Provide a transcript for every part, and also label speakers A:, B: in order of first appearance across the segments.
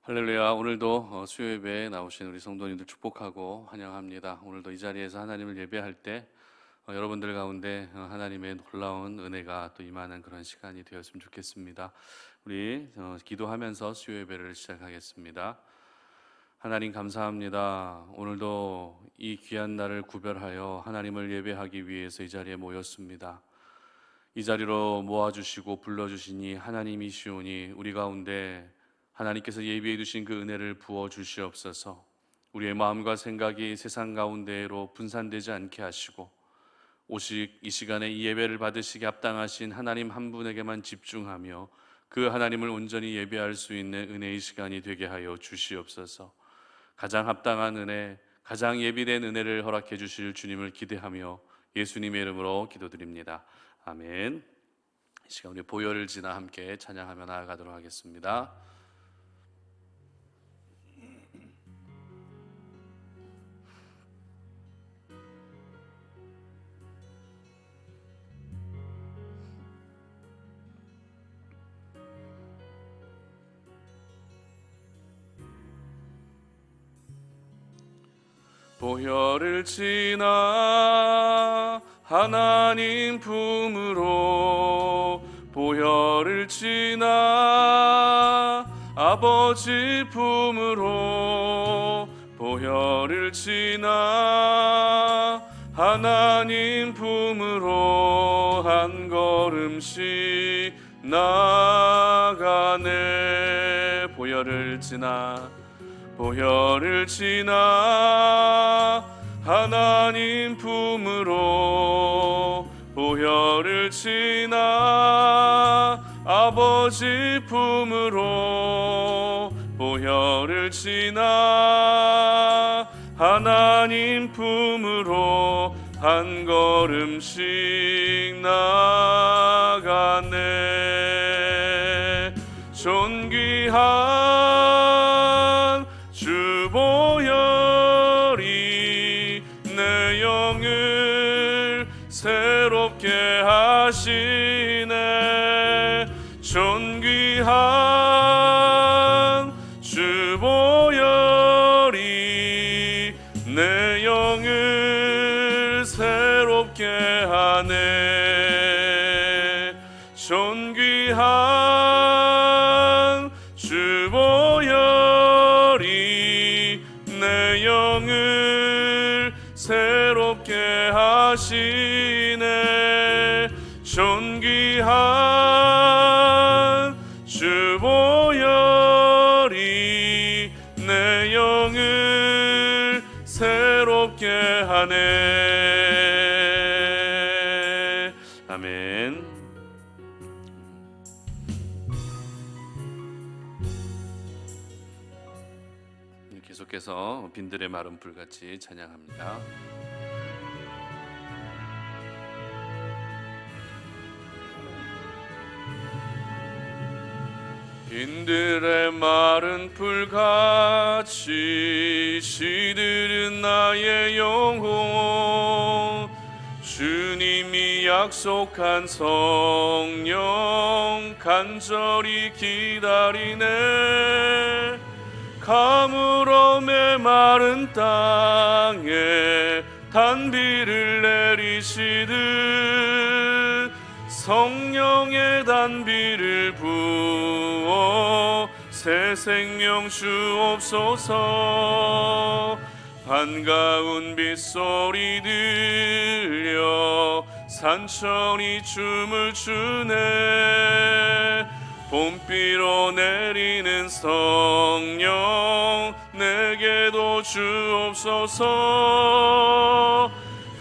A: 할렐루야. 오늘도 수요 예배에 나오신 우리 성도님들 축복하고 환영합니다. 오늘도 이 자리에서 하나님을 예배할 때 여러분들 가운데 하나님의 놀라운 은혜가 또 임하는 그런 시간이 되었으면 좋겠습니다. 우리 기도하면서 수요 예배를 시작하겠습니다. 하나님 감사합니다. 오늘도 이 귀한 날을 구별하여 하나님을 예배하기 위해서 이 자리에 모였습니다. 이 자리로 모아주시고 불러주시니 하나님이시오니 우리 가운데 하나님께서 예비해 두신 그 은혜를 부어 주시옵소서. 우리의 마음과 생각이 세상 가운데로 분산되지 않게 하시고 오직 이 시간에 이 예배를 받으시기 합당하신 하나님 한 분에게만 집중하며 그 하나님을 온전히 예배할 수 있는 은혜의 시간이 되게 하여 주시옵소서. 가장 합당한 은혜, 가장 예비된 은혜를 허락해 주실 주님을 기대하며 예수님의 이름으로 기도드립니다. 아멘. 이 시간 우리 보혈을 지나 함께 찬양하며 나아가도록 하겠습니다. 보혈을 지나 하나님 품으로, 보혈을 지나 아버지 품으로, 보혈을 지나 하나님 품으로 한 걸음씩 나가네. 보혈을 지나, 보혈을 지나 하나님 품으로, 보혈을 지나 아버지 품으로, 보혈을 지나 하나님 품으로 한 걸음씩 나가네. 존귀한 주 보혈이 내 영을 새롭게 하시네. 존귀한 주 보혈이 내 영을 새롭게 하네. 존귀한 주 보혈이 내 영을 새롭게 하시네. 존귀한 주 보혈이 내 영을 새롭게 하네. 아멘. 계속해서 빈들의 마른 불같이 찬양합니다. 빈들의 마른 불같이 시들은 나의 영혼, 주님이 약속한 성령 간절히 기다리네. 가물어 메마른 땅에 단비를 내리시듯 성령의 단비를 부어 새 생명 주옵소서. 반가운 빗소리 들려 산천이 춤을 추네. 봄비로 내리는 성령 내게도 주옵소서.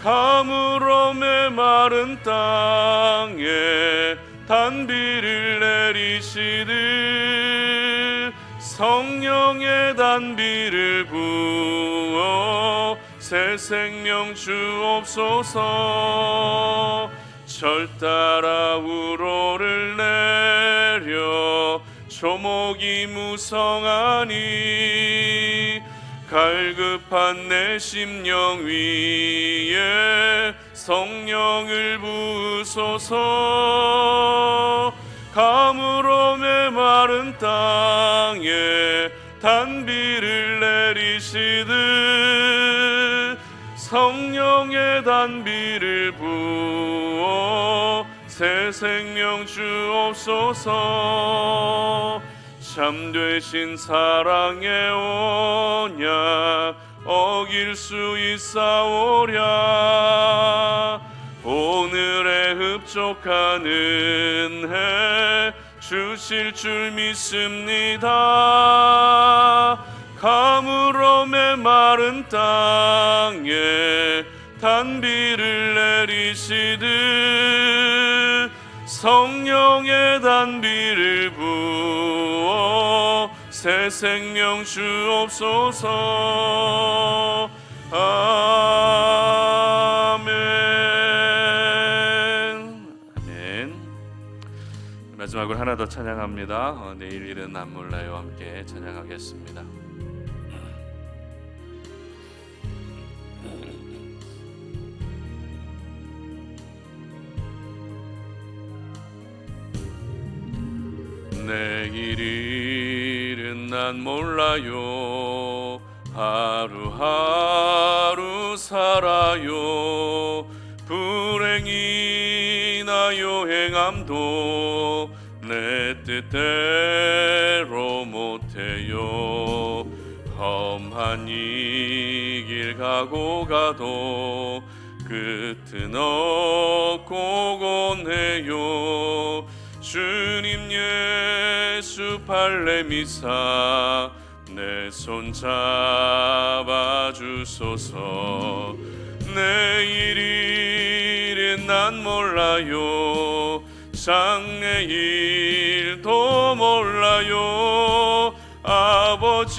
A: 가물어 메마른 땅에 단비를 내리시듯 성령의 단비를 부어 새 생명 주옵소서. 절 따라 우로를 내려 초목이 무성하니 갈급한 내 심령 위에 성령을 부으소서. 가물어 메마른 땅에 단비를 내리시듯 성령의 단비를 부어 새 생명 주옵소서. 참되신 사랑의 언약 어길 수 있사오랴. 오늘의 흡족한 은혜 주실 줄 믿습니다. 가물어 메마른 땅에 단비를 내리시듯 성령의 단비를 부어 새 생명 주옵소서. 아멘. 마지막으로 하나 더 찬양합니다. 내일 일은 안 몰라요. 함께 찬양하겠습니다. 내일 일은 난 몰라요. 하루하루 살아요. 불행이나 요행함도 내 뜻대로 못해요. 험한 이 길 가고 가도 끝은 없고 권해요. 주님 예수 발레미사 내 손 잡아주소서. 내일 일은 난 몰라요. 장래일도 몰라요. 아버지여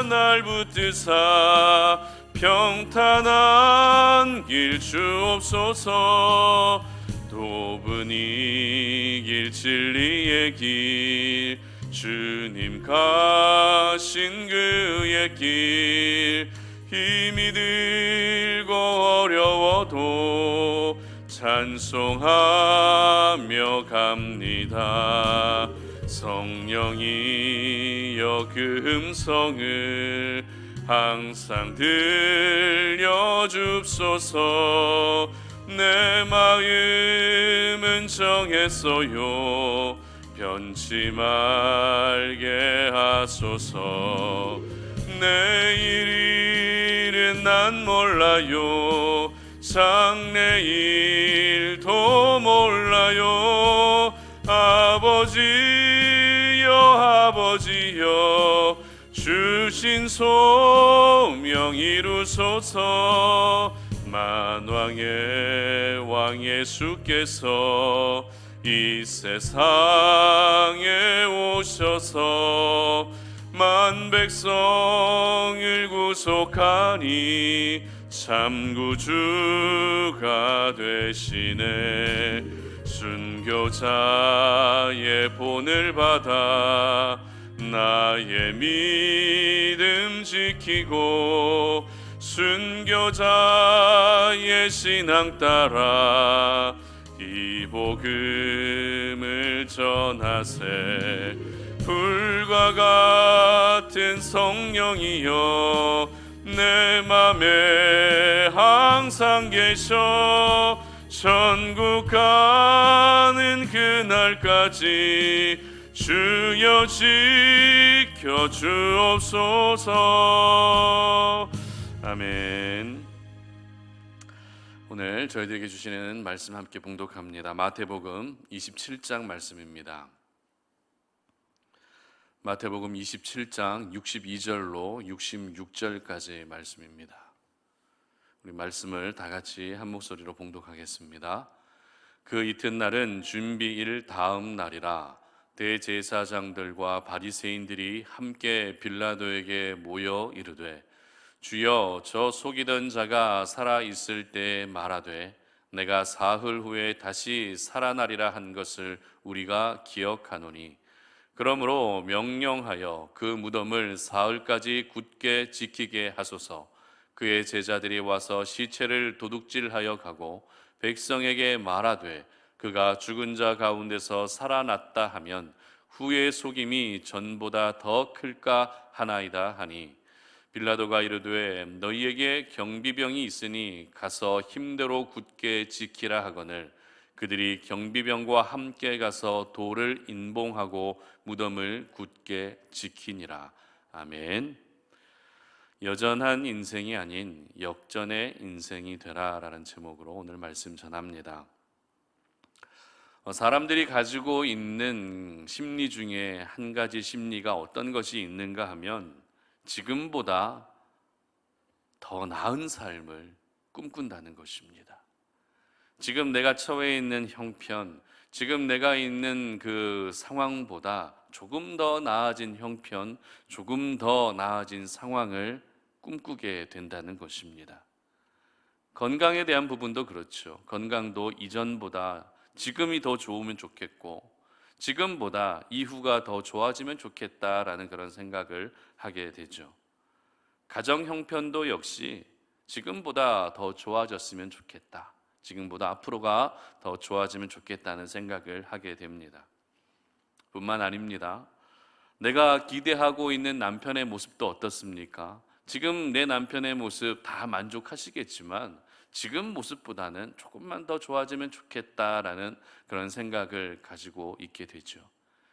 A: 날 붙드사 평탄한 길 주옵소서. 좁은 이 길 진리의 길 주님 가신 그의 길 힘이 들고 어려워도 찬송하며 갑니다. 성령이여 그 음성을 항상 들려줍소서. 내 마음은 정했어요. 변치 말게 하소서. 내일 일은 난 몰라요. 장래일도 몰라요. 아버지여 아버지여 주신 소명 이루소서. 만왕의 왕 예수께서 이 세상에 오셔서 만 백성을 구속하니 참 구주가 되시네. 순교자의 본을 받아 나의 믿음 지키고 순교자의 신앙 따라 이 복음을 전하세. 불과 같은 성령이여 내 맘에 항상 계셔. 천국 가는 그날까지 주여 지켜 주옵소서. 아멘. 오늘 저희들에게 주시는 말씀 함께 봉독합니다. 마태복음 27장 말씀입니다. 마태복음 27장 62절로 66절까지 말씀입니다. 우리 말씀을 다 같이 한 목소리로 봉독하겠습니다. 그 이튿날은 준비일 다음 날이라. 대제사장들과 바리새인들이 함께 빌라도에게 모여 이르되 주여, 저 속이던 자가 살아 있을 때 말하되 내가 사흘 후에 다시 살아나리라 한 것을 우리가 기억하노니 그러므로 명령하여 그 무덤을 사흘까지 굳게 지키게 하소서. 그의 제자들이 와서 시체를 도둑질하여 가고 백성에게 말하되 그가 죽은 자 가운데서 살아났다 하면 후의 속임이 전보다 더 클까 하나이다 하니 빌라도가 이르되 너희에게 경비병이 있으니 가서 힘대로 굳게 지키라 하거늘 그들이 경비병과 함께 가서 돌을 인봉하고 무덤을 굳게 지키니라. 아멘. 여전한 인생이 아닌 역전의 인생이 되라라는 제목으로 오늘 말씀 전합니다. 사람들이 가지고 있는 심리 중에 한 가지 심리가 어떤 것이 있는가 하면 지금보다 더 나은 삶을 꿈꾼다는 것입니다. 지금 내가 처해 있는 형편, 지금 내가 있는 그 상황보다 조금 더 나아진 형편, 조금 더 나아진 상황을 꿈꾸게 된다는 것입니다. 건강에 대한 부분도 그렇죠. 건강도 이전보다 지금이 더 좋으면 좋겠고 지금보다 이후가 더 좋아지면 좋겠다라는 그런 생각을 하게 되죠. 가정 형편도 역시 지금보다 더 좋아졌으면 좋겠다. 지금보다 앞으로가 더 좋아지면 좋겠다는 생각을 하게 됩니다. 뿐만 아닙니다. 내가 기대하고 있는 남편의 모습도 어떻습니까? 지금 내 남편의 모습 다 만족하시겠지만 지금 모습보다는 조금만 더 좋아지면 좋겠다라는 그런 생각을 가지고 있게 되죠.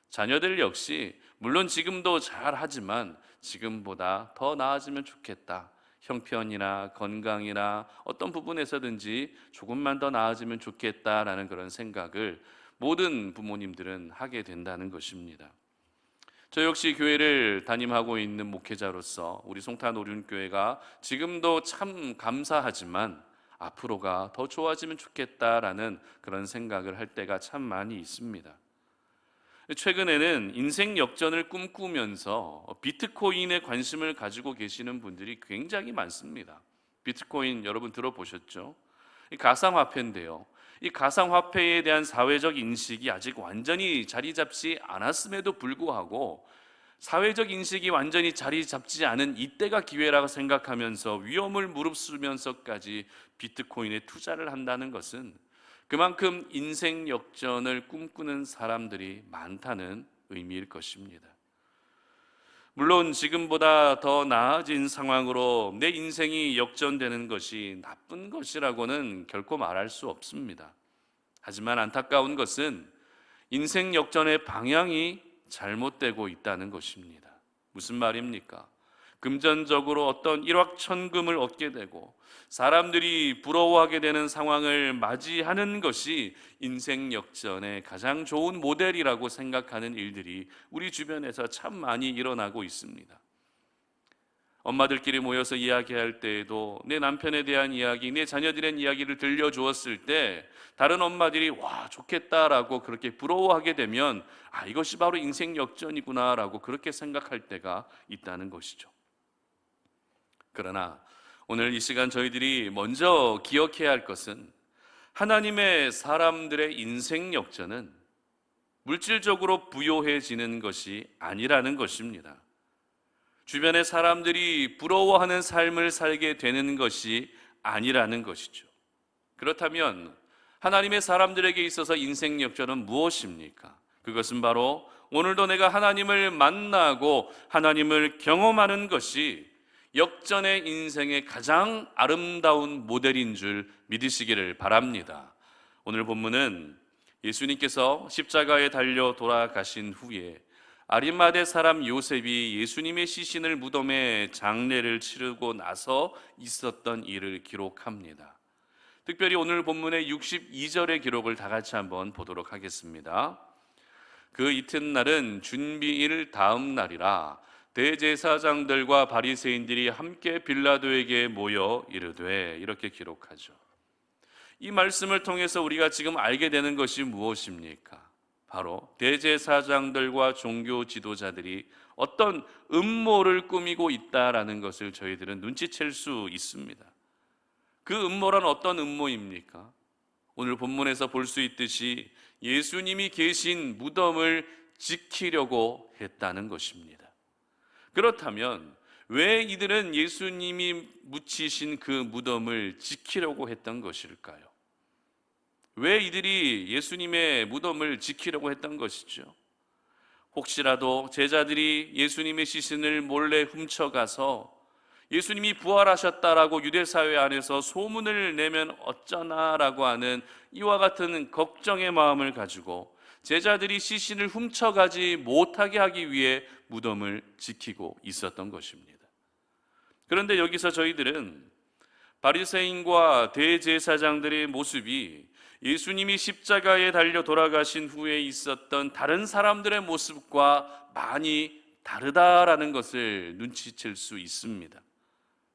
A: 자녀들 역시 물론 지금도 잘하지만 지금보다 더 나아지면 좋겠다. 형편이나 건강이나 어떤 부분에서든지 조금만 더 나아지면 좋겠다라는 그런 생각을 모든 부모님들은 하게 된다는 것입니다. 저 역시 교회를 담임하고 있는 목회자로서 우리 송탄 오륜교회가 지금도 참 감사하지만 앞으로가 더 좋아지면 좋겠다라는 그런 생각을 할 때가 참 많이 있습니다. 최근에는 인생 역전을 꿈꾸면서 비트코인에 관심을 가지고 계시는 분들이 굉장히 많습니다. 비트코인 여러분 들어보셨죠? 이 가상화폐인데요. 이 가상화폐에 대한 사회적 인식이 아직 완전히 자리 잡지 않았음에도 불구하고 사회적 인식이 완전히 자리 잡지 않은 이때가 기회라고 생각하면서 위험을 무릅쓰면서까지 비트코인에 투자를 한다는 것은 그만큼 인생 역전을 꿈꾸는 사람들이 많다는 의미일 것입니다. 물론 지금보다 더 나아진 상황으로 내 인생이 역전되는 것이 나쁜 것이라고는 결코 말할 수 없습니다. 하지만 안타까운 것은 인생 역전의 방향이 잘못되고 있다는 것입니다. 무슨 말입니까? 금전적으로 어떤 일확천금을 얻게 되고 사람들이 부러워하게 되는 상황을 맞이하는 것이 인생 역전의 가장 좋은 모델이라고 생각하는 일들이 우리 주변에서 참 많이 일어나고 있습니다. 엄마들끼리 모여서 이야기할 때에도 내 남편에 대한 이야기, 내 자녀들에 대한 이야기를 들려주었을 때 다른 엄마들이 와 좋겠다라고 그렇게 부러워하게 되면 이것이 바로 인생 역전이구나라고 그렇게 생각할 때가 있다는 것이죠. 그러나 오늘 이 시간 저희들이 먼저 기억해야 할 것은 하나님의 사람들의 인생 역전은 물질적으로 부요해지는 것이 아니라는 것입니다. 주변의 사람들이 부러워하는 삶을 살게 되는 것이 아니라는 것이죠. 그렇다면 하나님의 사람들에게 있어서 인생 역전은 무엇입니까? 그것은 바로 오늘도 내가 하나님을 만나고 하나님을 경험하는 것이 역전의 인생의 가장 아름다운 모델인 줄 믿으시기를 바랍니다. 오늘 본문은 예수님께서 십자가에 달려 돌아가신 후에 아리마대 사람 요셉이 예수님의 시신을 무덤에 장례를 치르고 나서 있었던 일을 기록합니다. 특별히 오늘 본문의 62절의 기록을 다 같이 한번 보도록 하겠습니다. 그 이튿날은 준비일 다음 날이라 대제사장들과 바리새인들이 함께 빌라도에게 모여 이르되, 이렇게 기록하죠. 이 말씀을 통해서 우리가 지금 알게 되는 것이 무엇입니까? 바로 대제사장들과 종교 지도자들이 어떤 음모를 꾸미고 있다라는 것을 저희들은 눈치챌 수 있습니다. 그 음모란 어떤 음모입니까? 오늘 본문에서 볼 수 있듯이 예수님이 계신 무덤을 지키려고 했다는 것입니다. 그렇다면 왜 이들은 예수님이 묻히신 그 무덤을 지키려고 했던 것일까요? 왜 이들이 예수님의 무덤을 지키려고 했던 것이죠? 혹시라도 제자들이 예수님의 시신을 몰래 훔쳐가서 예수님이 부활하셨다라고 유대사회 안에서 소문을 내면 어쩌나라고 하는 이와 같은 걱정의 마음을 가지고 제자들이 시신을 훔쳐가지 못하게 하기 위해 무덤을 지키고 있었던 것입니다. 그런데 여기서 저희들은 바리새인과 대제사장들의 모습이 예수님이 십자가에 달려 돌아가신 후에 있었던 다른 사람들의 모습과 많이 다르다라는 것을 눈치챌 수 있습니다.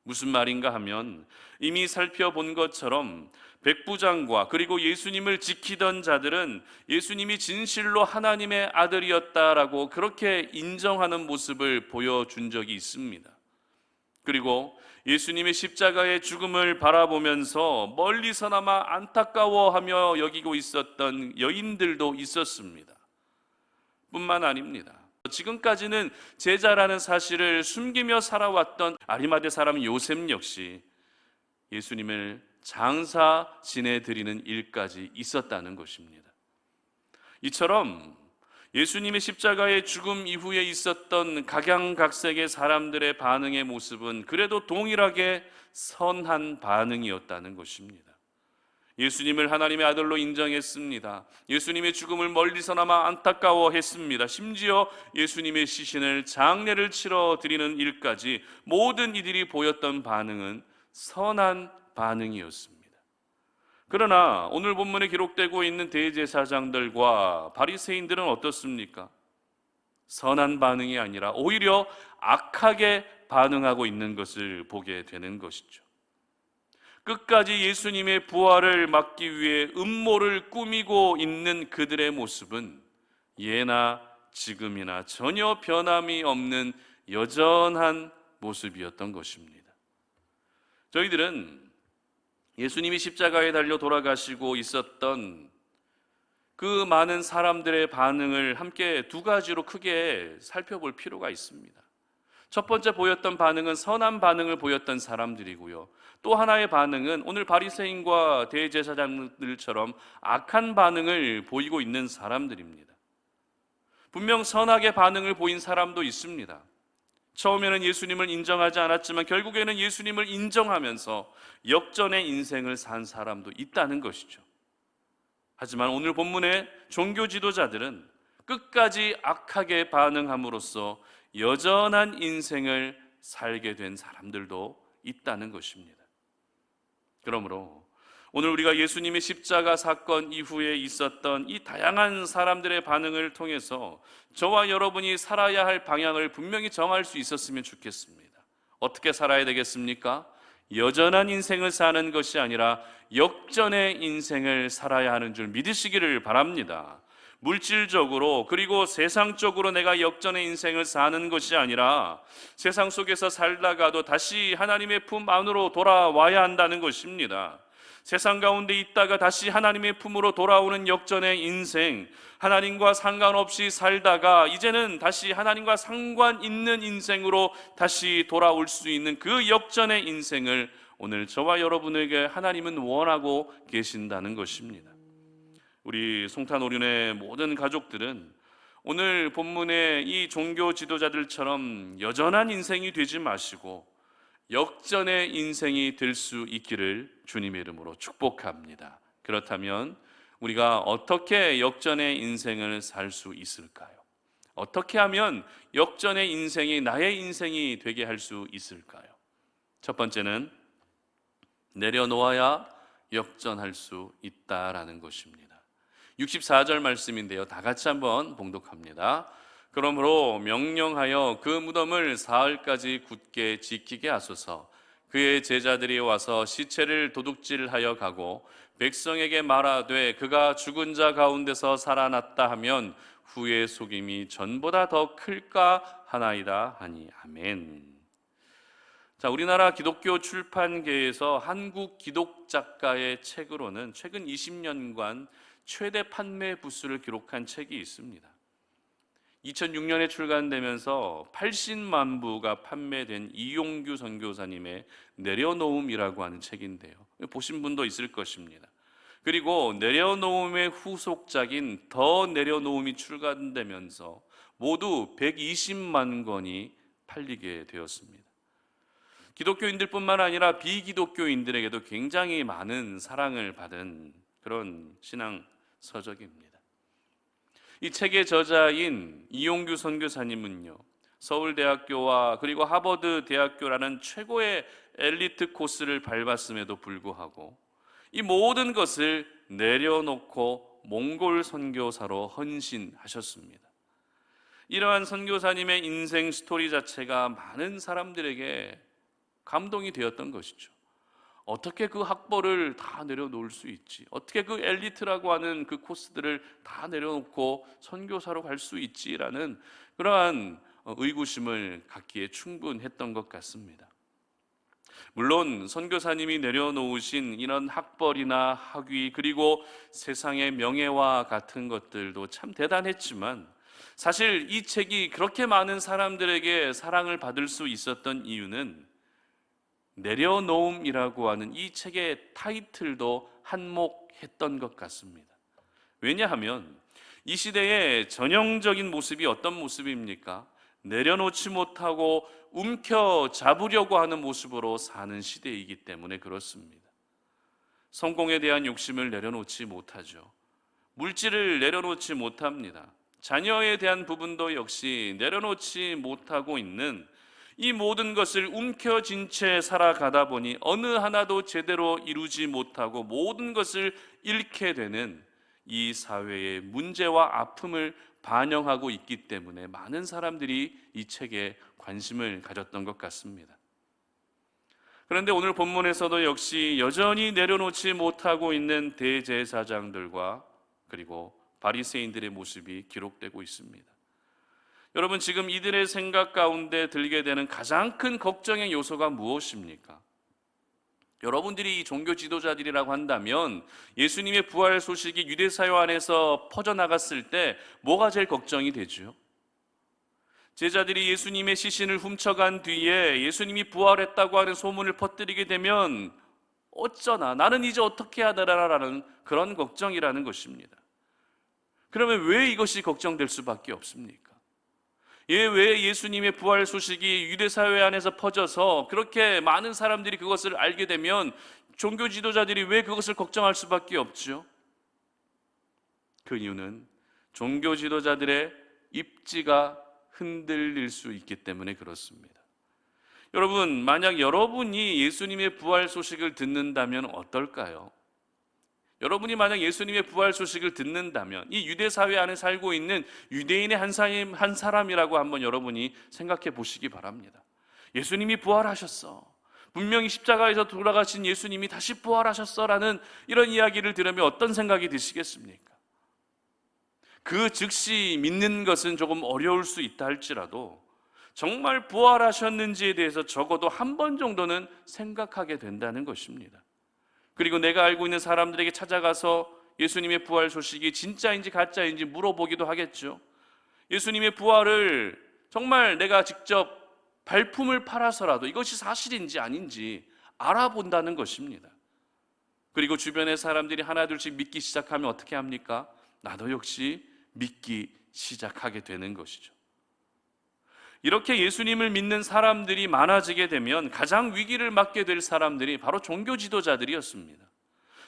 A: 무슨 말인가 하면 이미 살펴본 것처럼 백부장과 그리고 예수님을 지키던 자들은 예수님이 진실로 하나님의 아들이었다라고 그렇게 인정하는 모습을 보여준 적이 있습니다. 그리고 예수님의 십자가의 죽음을 바라보면서 멀리서나마 안타까워하며 여기고 있었던 여인들도 있었습니다. 뿐만 아닙니다. 지금까지는 제자라는 사실을 숨기며 살아왔던 아리마대 사람 요셉 역시 예수님을 장사 지내드리는 일까지 있었다는 것입니다. 이처럼 예수님의 십자가의 죽음 이후에 있었던 각양각색의 사람들의 반응의 모습은 그래도 동일하게 선한 반응이었다는 것입니다. 예수님을 하나님의 아들로 인정했습니다. 예수님의 죽음을 멀리서나마 안타까워했습니다. 심지어 예수님의 시신을 장례를 치러 드리는 일까지 모든 이들이 보였던 반응은 선한 반응이었습니다. 그러나 오늘 본문에 기록되고 있는 대제사장들과 바리새인들은 어떻습니까? 선한 반응이 아니라 오히려 악하게 반응하고 있는 것을 보게 되는 것이죠. 끝까지 예수님의 부활을 막기 위해 음모를 꾸미고 있는 그들의 모습은 예나 지금이나 전혀 변함이 없는 여전한 모습이었던 것입니다. 저희들은 예수님이 십자가에 달려 돌아가시고 있었던 그 많은 사람들의 반응을 함께 두 가지로 크게 살펴볼 필요가 있습니다. 첫 번째 보였던 반응은 선한 반응을 보였던 사람들이고요. 또 하나의 반응은 오늘 바리새인과 대제사장들처럼 악한 반응을 보이고 있는 사람들입니다. 분명 선하게 반응을 보인 사람도 있습니다. 처음에는 예수님을 인정하지 않았지만 결국에는 예수님을 인정하면서 역전의 인생을 산 사람도 있다는 것이죠. 하지만 오늘 본문의 종교 지도자들은 끝까지 악하게 반응함으로써 여전한 인생을 살게 된 사람들도 있다는 것입니다. 그러므로 오늘 우리가 예수님의 십자가 사건 이후에 있었던 이 다양한 사람들의 반응을 통해서 저와 여러분이 살아야 할 방향을 분명히 정할 수 있었으면 좋겠습니다. 어떻게 살아야 되겠습니까? 여전한 인생을 사는 것이 아니라 역전의 인생을 살아야 하는 줄 믿으시기를 바랍니다. 물질적으로 그리고 세상적으로 내가 역전의 인생을 사는 것이 아니라 세상 속에서 살다가도 다시 하나님의 품 안으로 돌아와야 한다는 것입니다. 세상 가운데 있다가 다시 하나님의 품으로 돌아오는 역전의 인생, 하나님과 상관없이 살다가 이제는 다시 하나님과 상관 있는 인생으로 다시 돌아올 수 있는 그 역전의 인생을 오늘 저와 여러분에게 하나님은 원하고 계신다는 것입니다. 우리 송탄오륜의 모든 가족들은 오늘 본문의 이 종교 지도자들처럼 여전한 인생이 되지 마시고 역전의 인생이 될 수 있기를 주님의 이름으로 축복합니다. 그렇다면 우리가 어떻게 역전의 인생을 살 수 있을까요? 어떻게 하면 역전의 인생이 나의 인생이 되게 할 수 있을까요? 첫 번째는 내려놓아야 역전할 수 있다라는 것입니다. 64절 말씀인데요, 다 같이 한번 봉독합니다. 그러므로 명령하여 그 무덤을 사흘까지 굳게 지키게 하소서. 그의 제자들이 와서 시체를 도둑질하여 가고 백성에게 말하되 그가 죽은 자 가운데서 살아났다 하면 후의 속임이 전보다 더 클까 하나이다 하니 아멘. 자, 우리나라 기독교 출판계에서 한국 기독 작가의 책으로는 최근 20년간 최대 판매 부수를 기록한 책이 있습니다. 2006년에 출간되면서 80만 부가 판매된 이용규 선교사님의 내려놓음이라고 하는 책인데요, 보신 분도 있을 것입니다. 그리고 내려놓음의 후속작인 더 내려놓음이 출간되면서 모두 120만 권이 팔리게 되었습니다. 기독교인들뿐만 아니라 비기독교인들에게도 굉장히 많은 사랑을 받은 그런 신앙 서적입니다. 이 책의 저자인 이용규 선교사님은요, 서울대학교와 그리고 하버드 대학교라는 최고의 엘리트 코스를 밟았음에도 불구하고 이 모든 것을 내려놓고 몽골 선교사로 헌신하셨습니다. 이러한 선교사님의 인생 스토리 자체가 많은 사람들에게 감동이 되었던 것이죠. 어떻게 그 학벌을 다 내려놓을 수 있지? 어떻게 그 엘리트라고 하는 그 코스들을 다 내려놓고 선교사로 갈 수 있지라는 그러한 의구심을 갖기에 충분했던 것 같습니다. 물론 선교사님이 내려놓으신 이런 학벌이나 학위 그리고 세상의 명예와 같은 것들도 참 대단했지만 사실 이 책이 그렇게 많은 사람들에게 사랑을 받을 수 있었던 이유는 내려놓음이라고 하는 이 책의 타이틀도 한몫했던 것 같습니다. 왜냐하면 이 시대의 전형적인 모습이 어떤 모습입니까? 내려놓지 못하고 움켜잡으려고 하는 모습으로 사는 시대이기 때문에 그렇습니다. 성공에 대한 욕심을 내려놓지 못하죠. 물질을 내려놓지 못합니다. 자녀에 대한 부분도 역시 내려놓지 못하고 있는 이 모든 것을 움켜쥔 채 살아가다 보니 어느 하나도 제대로 이루지 못하고 모든 것을 잃게 되는 이 사회의 문제와 아픔을 반영하고 있기 때문에 많은 사람들이 이 책에 관심을 가졌던 것 같습니다. 그런데 오늘 본문에서도 역시 여전히 내려놓지 못하고 있는 대제사장들과 그리고 바리새인들의 모습이 기록되고 있습니다. 여러분, 지금 이들의 생각 가운데 들게 되는 가장 큰 걱정의 요소가 무엇입니까? 여러분들이 이 종교 지도자들이라고 한다면 예수님의 부활 소식이 유대사회 안에서 퍼져나갔을 때 뭐가 제일 걱정이 되죠? 제자들이 예수님의 시신을 훔쳐간 뒤에 예수님이 부활했다고 하는 소문을 퍼뜨리게 되면 어쩌나 나는 이제 어떻게 해야 되나라는 그런 걱정이라는 것입니다. 그러면 왜 이것이 걱정될 수밖에 없습니까? 왜 예수님의 부활 소식이 유대사회 안에서 퍼져서 그렇게 많은 사람들이 그것을 알게 되면 종교 지도자들이 왜 그것을 걱정할 수밖에 없죠? 그 이유는 종교 지도자들의 입지가 흔들릴 수 있기 때문에 그렇습니다. 여러분, 만약 여러분이 예수님의 부활 소식을 듣는다면 어떨까요? 여러분이 만약 예수님의 부활 소식을 듣는다면 이 유대 사회 안에 살고 있는 유대인의 한 사람이라고 한번 여러분이 생각해 보시기 바랍니다. 예수님이 부활하셨어. 분명히 십자가에서 돌아가신 예수님이 다시 부활하셨어라는 이런 이야기를 들으면 어떤 생각이 드시겠습니까? 그 즉시 믿는 것은 조금 어려울 수 있다 할지라도 정말 부활하셨는지에 대해서 적어도 한 번 정도는 생각하게 된다는 것입니다. 그리고 내가 알고 있는 사람들에게 찾아가서 예수님의 부활 소식이 진짜인지 가짜인지 물어보기도 하겠죠. 예수님의 부활을 정말 내가 직접 발품을 팔아서라도 이것이 사실인지 아닌지 알아본다는 것입니다. 그리고 주변의 사람들이 하나둘씩 믿기 시작하면 어떻게 합니까? 나도 역시 믿기 시작하게 되는 것이죠. 이렇게 예수님을 믿는 사람들이 많아지게 되면 가장 위기를 맞게 될 사람들이 바로 종교 지도자들이었습니다.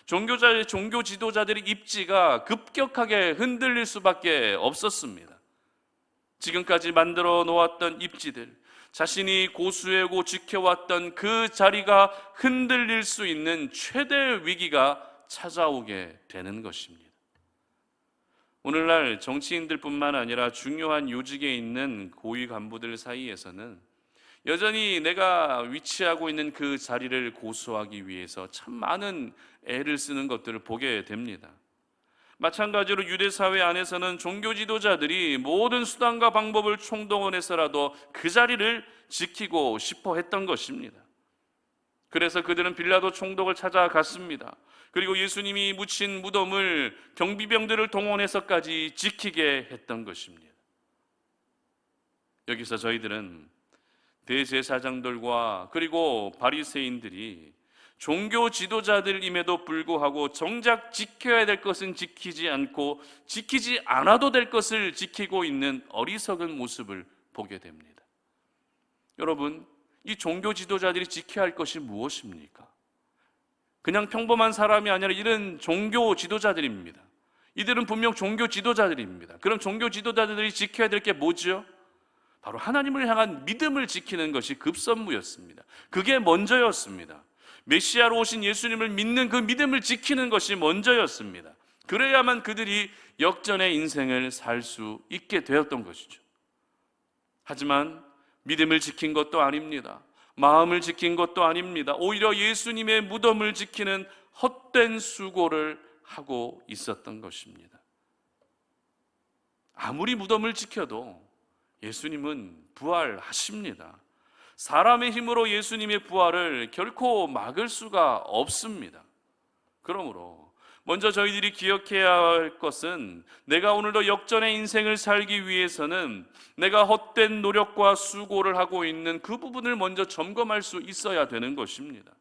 A: 종교 지도자들의 입지가 급격하게 흔들릴 수밖에 없었습니다. 지금까지 만들어 놓았던 입지들, 자신이 고수하고 지켜왔던 그 자리가 흔들릴 수 있는 최대 위기가 찾아오게 되는 것입니다. 오늘날 정치인들뿐만 아니라 중요한 요직에 있는 고위 간부들 사이에서는 여전히 내가 위치하고 있는 그 자리를 고수하기 위해서 참 많은 애를 쓰는 것들을 보게 됩니다. 마찬가지로 유대 사회 안에서는 종교 지도자들이 모든 수단과 방법을 총동원해서라도 그 자리를 지키고 싶어 했던 것입니다. 그래서 그들은 빌라도 총독을 찾아갔습니다. 그리고 예수님이 묻힌 무덤을 경비병들을 동원해서까지 지키게 했던 것입니다. 여기서 저희들은 대제사장들과 그리고 바리새인들이
B: 종교 지도자들임에도 불구하고 정작 지켜야 될 것은 지키지 않고 지키지 않아도 될 것을 지키고 있는 어리석은 모습을 보게 됩니다. 여러분, 이 종교 지도자들이 지켜야 할 것이 무엇입니까? 그냥 평범한 사람이 아니라 이런 종교 지도자들입니다. 이들은 분명 종교 지도자들입니다. 그럼 종교 지도자들이 지켜야 될 게 뭐죠? 바로 하나님을 향한 믿음을 지키는 것이 급선무였습니다. 그게 먼저였습니다. 메시아로 오신 예수님을 믿는 그 믿음을 지키는 것이 먼저였습니다. 그래야만 그들이 역전의 인생을 살 수 있게 되었던 것이죠. 하지만 믿음을 지킨 것도 아닙니다. 마음을 지킨 것도 아닙니다. 오히려 예수님의 무덤을 지키는 헛된 수고를 하고 있었던 것입니다. 아무리 무덤을 지켜도 예수님은 부활하십니다. 사람의 힘으로 예수님의 부활을 결코 막을 수가 없습니다. 그러므로 먼저 저희들이 기억해야 할 것은 내가 오늘도 역전의 인생을 살기 위해서는 내가 헛된 노력과 수고를 하고 있는 그 부분을 먼저 점검할 수 있어야 되는 것입니다.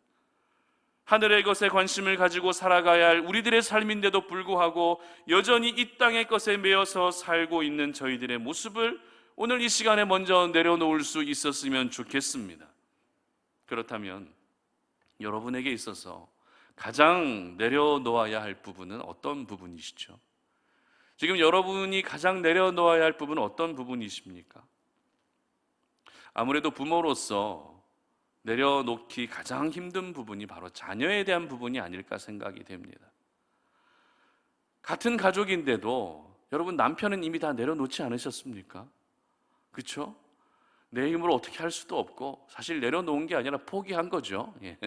B: 하늘의 것에 관심을 가지고 살아가야 할 우리들의 삶인데도 불구하고 여전히 이 땅의 것에 매여서 살고 있는 저희들의 모습을 오늘 이 시간에 먼저 내려놓을 수 있었으면 좋겠습니다. 그렇다면 여러분에게 있어서 가장 내려놓아야 할 부분은 어떤 부분이시죠? 지금 여러분이 가장 내려놓아야 할 부분은 어떤 부분이십니까? 아무래도 부모로서 내려놓기 가장 힘든 부분이 바로 자녀에 대한 부분이 아닐까 생각이 됩니다. 같은 가족인데도 여러분 남편은 이미 다 내려놓지 않으셨습니까? 그렇죠? 내 힘으로 어떻게 할 수도 없고 사실 내려놓은 게 아니라 포기한 거죠. 예.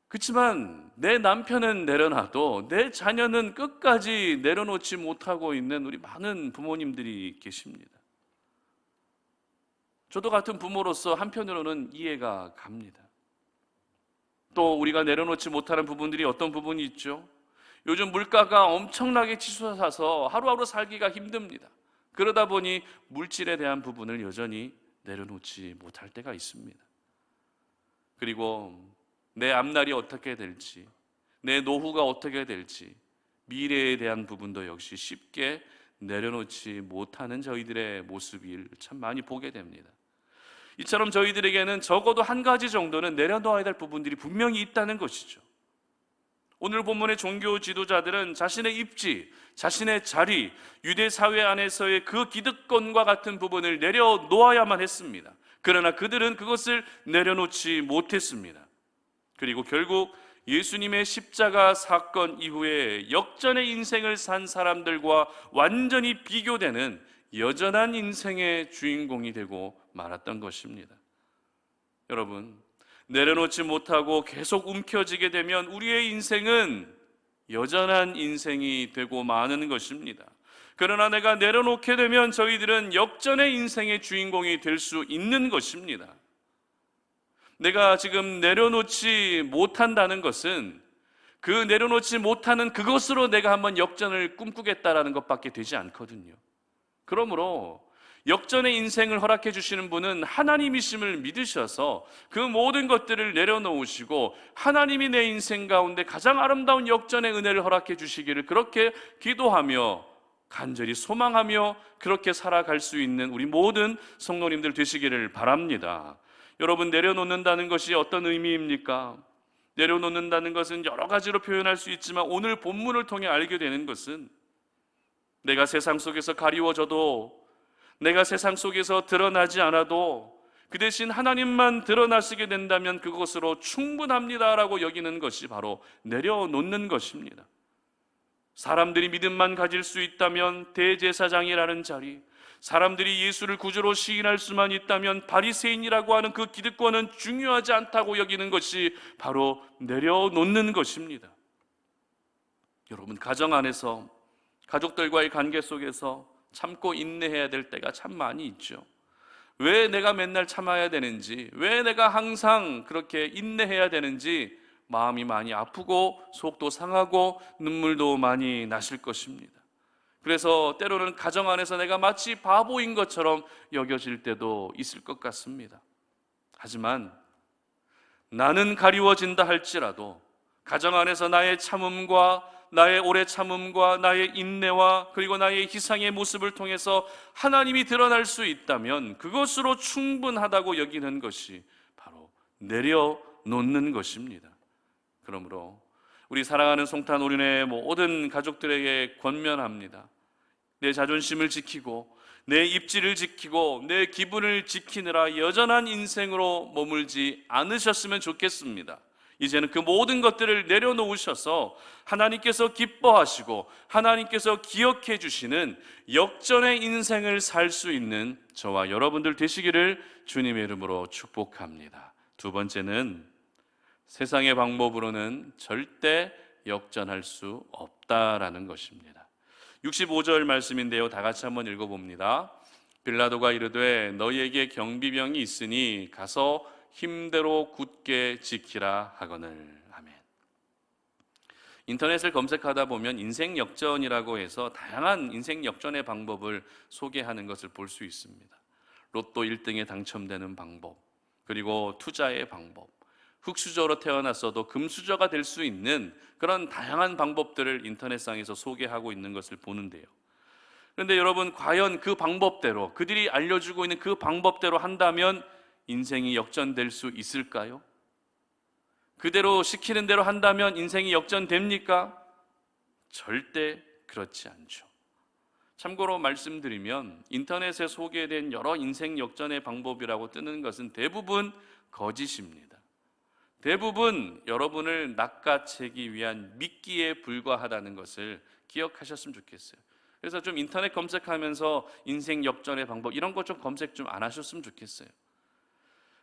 B: 그렇지만 내 남편은 내려놔도 내 자녀는 끝까지 내려놓지 못하고 있는 우리 많은 부모님들이 계십니다. 저도 같은 부모로서 한편으로는 이해가 갑니다. 또 우리가 내려놓지 못하는 부분들이 어떤 부분이 있죠? 요즘 물가가 엄청나게 치솟아서 하루하루 살기가 힘듭니다. 그러다 보니 물질에 대한 부분을 여전히 내려놓지 못할 때가 있습니다. 그리고 내 앞날이 어떻게 될지, 내 노후가 어떻게 될지, 미래에 대한 부분도 역시 쉽게 내려놓지 못하는 저희들의 모습을 참 많이 보게 됩니다. 이처럼 저희들에게는 적어도 한 가지 정도는 내려놓아야 될 부분들이 분명히 있다는 것이죠. 오늘 본문의 종교 지도자들은 자신의 입지, 자신의 자리, 유대 사회 안에서의 그 기득권과 같은 부분을 내려놓아야만 했습니다. 그러나 그들은 그것을 내려놓지 못했습니다. 그리고 결국 예수님의 십자가 사건 이후에 역전의 인생을 산 사람들과 완전히 비교되는 여전한 인생의 주인공이 되고 말았던 것입니다. 여러분, 내려놓지 못하고 계속 움켜쥐게 되면 우리의 인생은 여전한 인생이 되고 마는 것입니다. 그러나 내가 내려놓게 되면 저희들은 역전의 인생의 주인공이 될 수 있는 것입니다. 내가 지금 내려놓지 못한다는 것은 그 내려놓지 못하는 그것으로 내가 한번 역전을 꿈꾸겠다라는 것밖에 되지 않거든요. 그러므로 역전의 인생을 허락해 주시는 분은 하나님이심을 믿으셔서 그 모든 것들을 내려놓으시고 하나님이 내 인생 가운데 가장 아름다운 역전의 은혜를 허락해 주시기를 그렇게 기도하며 간절히 소망하며 그렇게 살아갈 수 있는 우리 모든 성도님들 되시기를 바랍니다. 여러분, 내려놓는다는 것이 어떤 의미입니까? 내려놓는다는 것은 여러 가지로 표현할 수 있지만 오늘 본문을 통해 알게 되는 것은 내가 세상 속에서 가리워져도 내가 세상 속에서 드러나지 않아도 그 대신 하나님만 드러나시게 된다면 그것으로 충분합니다라고 여기는 것이 바로 내려놓는 것입니다. 사람들이 믿음만 가질 수 있다면 대제사장이라는 자리, 사람들이 예수를 구주로 시인할 수만 있다면 바리새인이라고 하는 그 기득권은 중요하지 않다고 여기는 것이 바로 내려놓는 것입니다. 여러분, 가정 안에서 가족들과의 관계 속에서 참고 인내해야 될 때가 참 많이 있죠. 왜 내가 맨날 참아야 되는지, 왜 내가 항상 그렇게 인내해야 되는지 마음이 많이 아프고 속도 상하고 눈물도 많이 나실 것입니다. 그래서 때로는 가정 안에서 내가 마치 바보인 것처럼 여겨질 때도 있을 것 같습니다. 하지만 나는 가리워진다 할지라도 가정 안에서 나의 참음과 나의 오래 참음과 나의 인내와 그리고 나의 희생의 모습을 통해서 하나님이 드러날 수 있다면 그것으로 충분하다고 여기는 것이 바로 내려놓는 것입니다. 그러므로 우리 사랑하는 송탄 우리네 모든 가족들에게 권면합니다. 내 자존심을 지키고 내 입지를 지키고 내 기분을 지키느라 여전한 인생으로 머물지 않으셨으면 좋겠습니다. 이제는 그 모든 것들을 내려놓으셔서 하나님께서 기뻐하시고 하나님께서 기억해 주시는 역전의 인생을 살 수 있는 저와 여러분들 되시기를 주님의 이름으로 축복합니다. 두 번째는 세상의 방법으로는 절대 역전할 수 없다라는 것입니다. 65절 말씀인데요, 다 같이 한번 읽어봅니다. 빌라도가 이르되 너희에게 경비병이 있으니 가서 힘대로 굳게 지키라 하거늘. 아멘. 인터넷을 검색하다 보면 인생 역전이라고 해서 다양한 인생 역전의 방법을 소개하는 것을 볼 수 있습니다. 로또 1등에 당첨되는 방법, 그리고 투자의 방법, 흙수저로 태어났어도 금수저가 될 수 있는 그런 다양한 방법들을 인터넷상에서 소개하고 있는 것을 보는데요. 그런데 여러분, 과연 그 방법대로, 그들이 알려주고 있는 그 방법대로 한다면 인생이 역전될 수 있을까요? 그대로 시키는 대로 한다면 인생이 역전됩니까? 절대 그렇지 않죠. 참고로 말씀드리면 인터넷에 소개된 여러 인생 역전의 방법이라고 뜨는 것은 대부분 거짓입니다. 대부분 여러분을 낚아채기 위한 미끼에 불과하다는 것을 기억하셨으면 좋겠어요. 그래서 좀 인터넷 검색하면서 인생 역전의 방법 이런 거 좀 검색 좀 안 하셨으면 좋겠어요.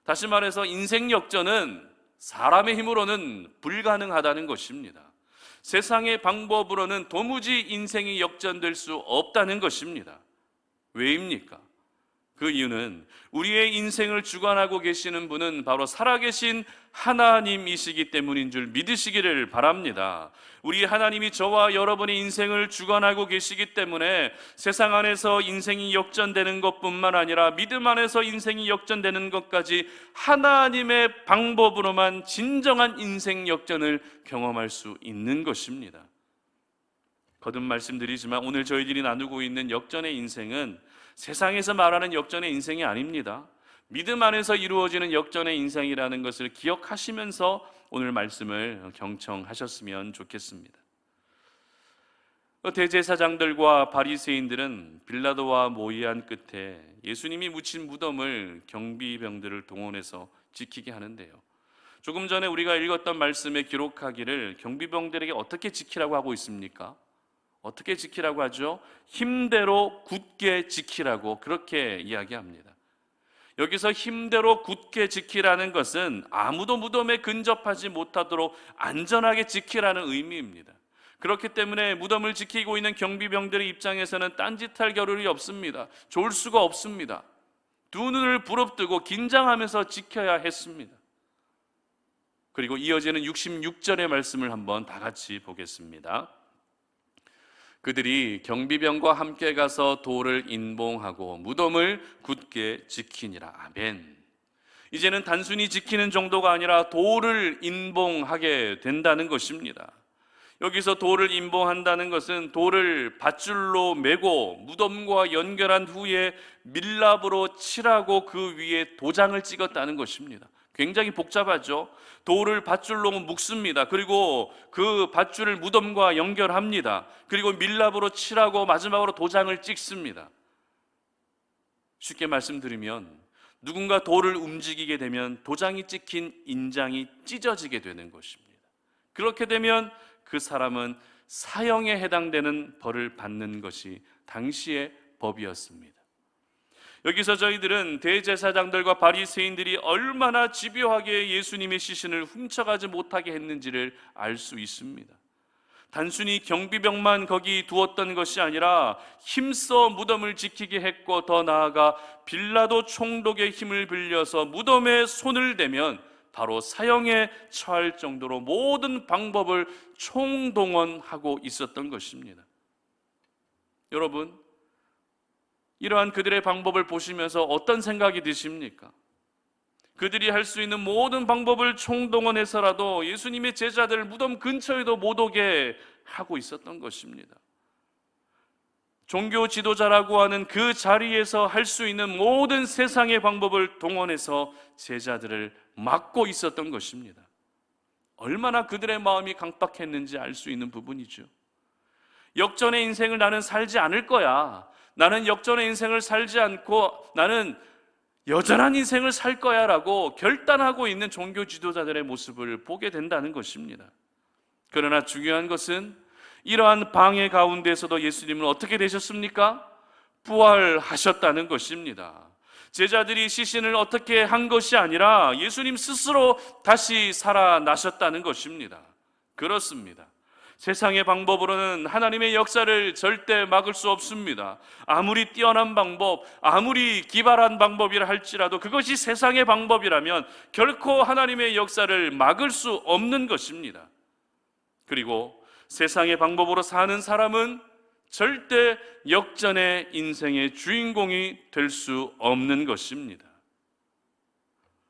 B: 다시 말해서 인생 역전은 사람의 힘으로는 불가능하다는 것입니다. 세상의 방법으로는 도무지 인생이 역전될 수 없다는 것입니다. 왜입니까? 그 이유는 우리의 인생을 주관하고 계시는 분은 바로 살아계신 하나님이시기 때문인 줄 믿으시기를 바랍니다. 우리 하나님이 저와 여러분의 인생을 주관하고 계시기 때문에 세상 안에서 인생이 역전되는 것뿐만 아니라 믿음 안에서 인생이 역전되는 것까지 하나님의 방법으로만 진정한 인생 역전을 경험할 수 있는 것입니다. 거듭 말씀드리지만 오늘 저희들이 나누고 있는 역전의 인생은 세상에서 말하는 역전의 인생이 아닙니다. 믿음 안에서 이루어지는 역전의 인생이라는 것을 기억하시면서 오늘 말씀을 경청하셨으면 좋겠습니다. 대제사장들과 바리새인들은 빌라도와 모의한 끝에 예수님이 묻힌 무덤을 경비병들을 동원해서 지키게 하는데요. 조금 전에 우리가 읽었던 말씀에 기록하기를 경비병들에게 어떻게 지키라고 하고 있습니까? 어떻게 지키라고 하죠? 힘대로 굳게 지키라고 그렇게 이야기합니다. 여기서 힘대로 굳게 지키라는 것은 아무도 무덤에 근접하지 못하도록 안전하게 지키라는 의미입니다. 그렇기 때문에 무덤을 지키고 있는 경비병들의 입장에서는 딴짓할 겨를이 없습니다. 졸 수가 없습니다. 두 눈을 부릅뜨고 긴장하면서 지켜야 했습니다. 그리고 이어지는 66절의 말씀을 한번 다 같이 보겠습니다. 그들이 경비병과 함께 가서 돌을 인봉하고 무덤을 굳게 지키니라. 아멘. 이제는 단순히 지키는 정도가 아니라 돌을 인봉하게 된다는 것입니다. 여기서 돌을 인봉한다는 것은 돌을 밧줄로 메고 무덤과 연결한 후에 밀랍으로 칠하고 그 위에 도장을 찍었다는 것입니다. 굉장히 복잡하죠. 돌을 밧줄로 묶습니다. 그리고 그 밧줄을 무덤과 연결합니다. 그리고 밀랍으로 칠하고 마지막으로 도장을 찍습니다. 쉽게 말씀드리면 누군가 돌을 움직이게 되면 도장이 찍힌 인장이 찢어지게 되는 것입니다. 그렇게 되면 그 사람은 사형에 해당되는 벌을 받는 것이 당시의 법이었습니다. 여기서 저희들은 대제사장들과 바리새인들이 얼마나 집요하게 예수님의 시신을 훔쳐가지 못하게 했는지를 알 수 있습니다. 단순히 경비병만 거기 두었던 것이 아니라 힘써 무덤을 지키게 했고, 더 나아가 빌라도 총독의 힘을 빌려서 무덤에 손을 대면 바로 사형에 처할 정도로 모든 방법을 총동원하고 있었던 것입니다. 여러분, 이러한 그들의 방법을 보시면서 어떤 생각이 드십니까? 그들이 할 수 있는 모든 방법을 총동원해서라도 예수님의 제자들을 무덤 근처에도 못 오게 하고 있었던 것입니다. 종교 지도자라고 하는 그 자리에서 할 수 있는 모든 세상의 방법을 동원해서 제자들을 막고 있었던 것입니다. 얼마나 그들의 마음이 강박했는지 알 수 있는 부분이죠. 역전의 인생을 나는 살지 않을 거야. 나는 역전의 인생을 살지 않고 나는 여전한 인생을 살 거야 라고 결단하고 있는 종교 지도자들의 모습을 보게 된다는 것입니다. 그러나 중요한 것은 이러한 방해 가운데서도 예수님은 어떻게 되셨습니까? 부활하셨다는 것입니다. 제자들이 시신을 어떻게 한 것이 아니라 예수님 스스로 다시 살아나셨다는 것입니다. 그렇습니다. 세상의 방법으로는 하나님의 역사를 절대 막을 수 없습니다. 아무리 뛰어난 방법, 아무리 기발한 방법이라 할지라도 그것이 세상의 방법이라면 결코 하나님의 역사를 막을 수 없는 것입니다. 그리고 세상의 방법으로 사는 사람은 절대 역전의 인생의 주인공이 될 수 없는 것입니다.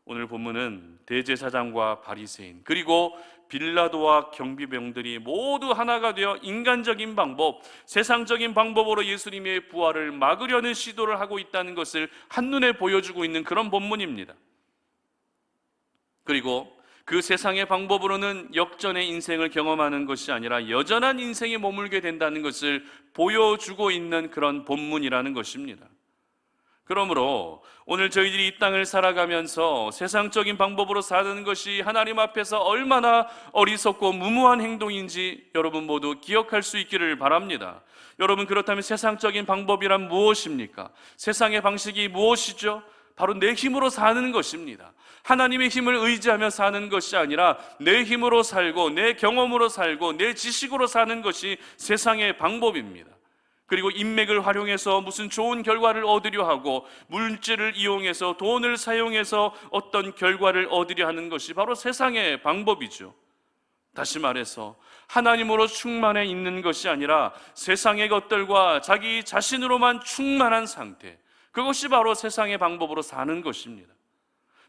B: 오늘 본문은 대제사장과 바리새인 그리고 빌라도와 경비병들이 모두 하나가 되어 인간적인 방법, 세상적인 방법으로 예수님의 부활을 막으려는 시도를 하고 있다는 것을 한눈에 보여주고 있는 그런 본문입니다. 그리고 그 세상의 방법으로는 역전의 인생을 경험하는 것이 아니라 여전한 인생에 머물게 된다는 것을 보여주고 있는 그런 본문이라는 것입니다. 그러므로 오늘 저희들이 이 땅을 살아가면서 세상적인 방법으로 사는 것이 하나님 앞에서 얼마나 어리석고 무모한 행동인지 여러분 모두 기억할 수 있기를 바랍니다. 여러분, 그렇다면 세상적인 방법이란 무엇입니까? 세상의 방식이 무엇이죠? 바로 내 힘으로 사는 것입니다. 하나님의 힘을 의지하며 사는 것이 아니라 내 힘으로 살고 내 경험으로 살고 내 지식으로 사는 것이 세상의 방법입니다. 그리고 인맥을 활용해서 무슨 좋은 결과를 얻으려 하고 물질을 이용해서 돈을 사용해서 어떤 결과를 얻으려 하는 것이 바로 세상의 방법이죠. 다시 말해서 하나님으로 충만해 있는 것이 아니라 세상의 것들과 자기 자신으로만 충만한 상태, 그것이 바로 세상의 방법으로 사는 것입니다.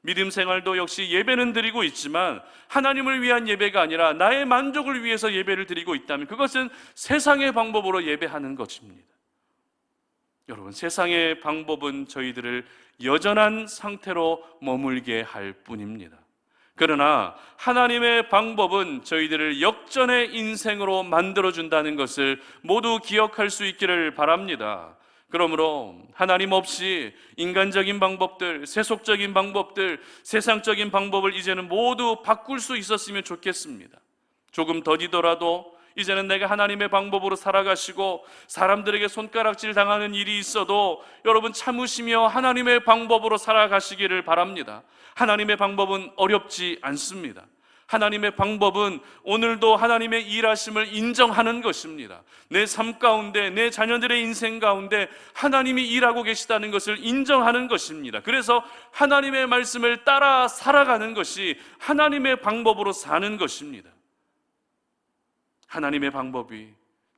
B: 믿음 생활도 역시 예배는 드리고 있지만 하나님을 위한 예배가 아니라 나의 만족을 위해서 예배를 드리고 있다면 그것은 세상의 방법으로 예배하는 것입니다. 여러분, 세상의 방법은 저희들을 여전한 상태로 머물게 할 뿐입니다. 그러나 하나님의 방법은 저희들을 역전의 인생으로 만들어준다는 것을 모두 기억할 수 있기를 바랍니다. 그러므로 하나님 없이 인간적인 방법들, 세속적인 방법들, 세상적인 방법을 이제는 모두 바꿀 수 있었으면 좋겠습니다. 조금 더디더라도 이제는 내가 하나님의 방법으로 살아가시고 사람들에게 손가락질 당하는 일이 있어도 여러분 참으시며 하나님의 방법으로 살아가시기를 바랍니다. 하나님의 방법은 어렵지 않습니다. 하나님의 방법은 오늘도 하나님의 일하심을 인정하는 것입니다. 내 삶 가운데, 내 자녀들의 인생 가운데 하나님이 일하고 계시다는 것을 인정하는 것입니다. 그래서 하나님의 말씀을 따라 살아가는 것이 하나님의 방법으로 사는 것입니다. 하나님의 방법이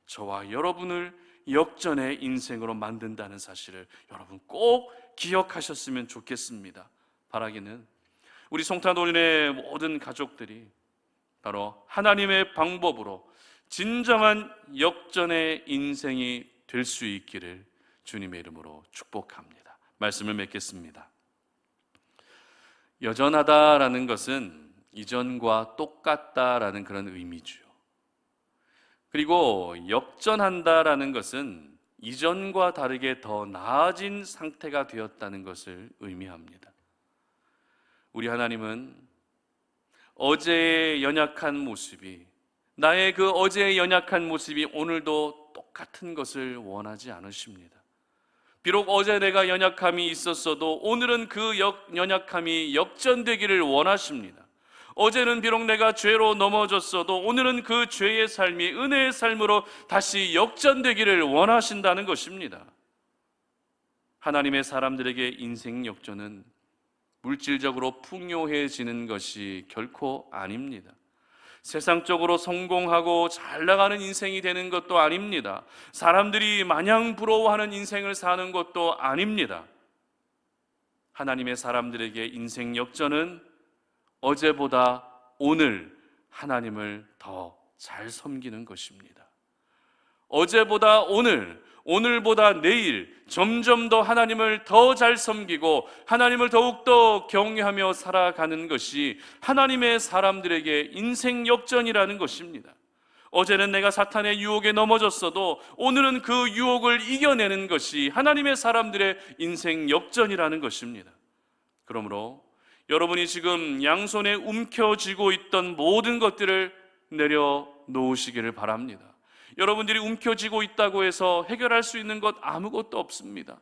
B: 저와 여러분을 역전의 인생으로 만든다는 사실을 여러분 꼭 기억하셨으면 좋겠습니다. 바라기는 우리 송탄도인의 모든 가족들이 바로 하나님의 방법으로 진정한 역전의 인생이 될 수 있기를 주님의 이름으로 축복합니다. 말씀을 맺겠습니다. 여전하다라는 것은 이전과 똑같다라는 그런 의미죠. 그리고 역전한다라는 것은 이전과 다르게 더 나아진 상태가 되었다는 것을 의미합니다. 우리 하나님은 어제의 연약한 모습이, 나의 그 어제의 연약한 모습이 오늘도 똑같은 것을 원하지 않으십니다. 비록 어제 내가 연약함이 있었어도 오늘은 그 연약함이 역전되기를 원하십니다. 어제는 비록 내가 죄로 넘어졌어도 오늘은 그 죄의 삶이 은혜의 삶으로 다시 역전되기를 원하신다는 것입니다. 하나님의 사람들에게 인생 역전은 물질적으로 풍요해지는 것이 결코 아닙니다. 세상적으로 성공하고 잘 나가는 인생이 되는 것도 아닙니다. 사람들이 마냥 부러워하는 인생을 사는 것도 아닙니다. 하나님의 사람들에게 인생 역전은 어제보다 오늘 하나님을 더 잘 섬기는 것입니다. 어제보다 오늘, 오늘보다 내일 점점 더 하나님을 더 잘 섬기고 하나님을 더욱더 경외하며 살아가는 것이 하나님의 사람들에게 인생 역전이라는 것입니다. 어제는 내가 사탄의 유혹에 넘어졌어도 오늘은 그 유혹을 이겨내는 것이 하나님의 사람들의 인생 역전이라는 것입니다. 그러므로 여러분이 지금 양손에 움켜쥐고 있던 모든 것들을 내려놓으시기를 바랍니다. 여러분들이 움켜쥐고 있다고 해서 해결할 수 있는 것 아무것도 없습니다.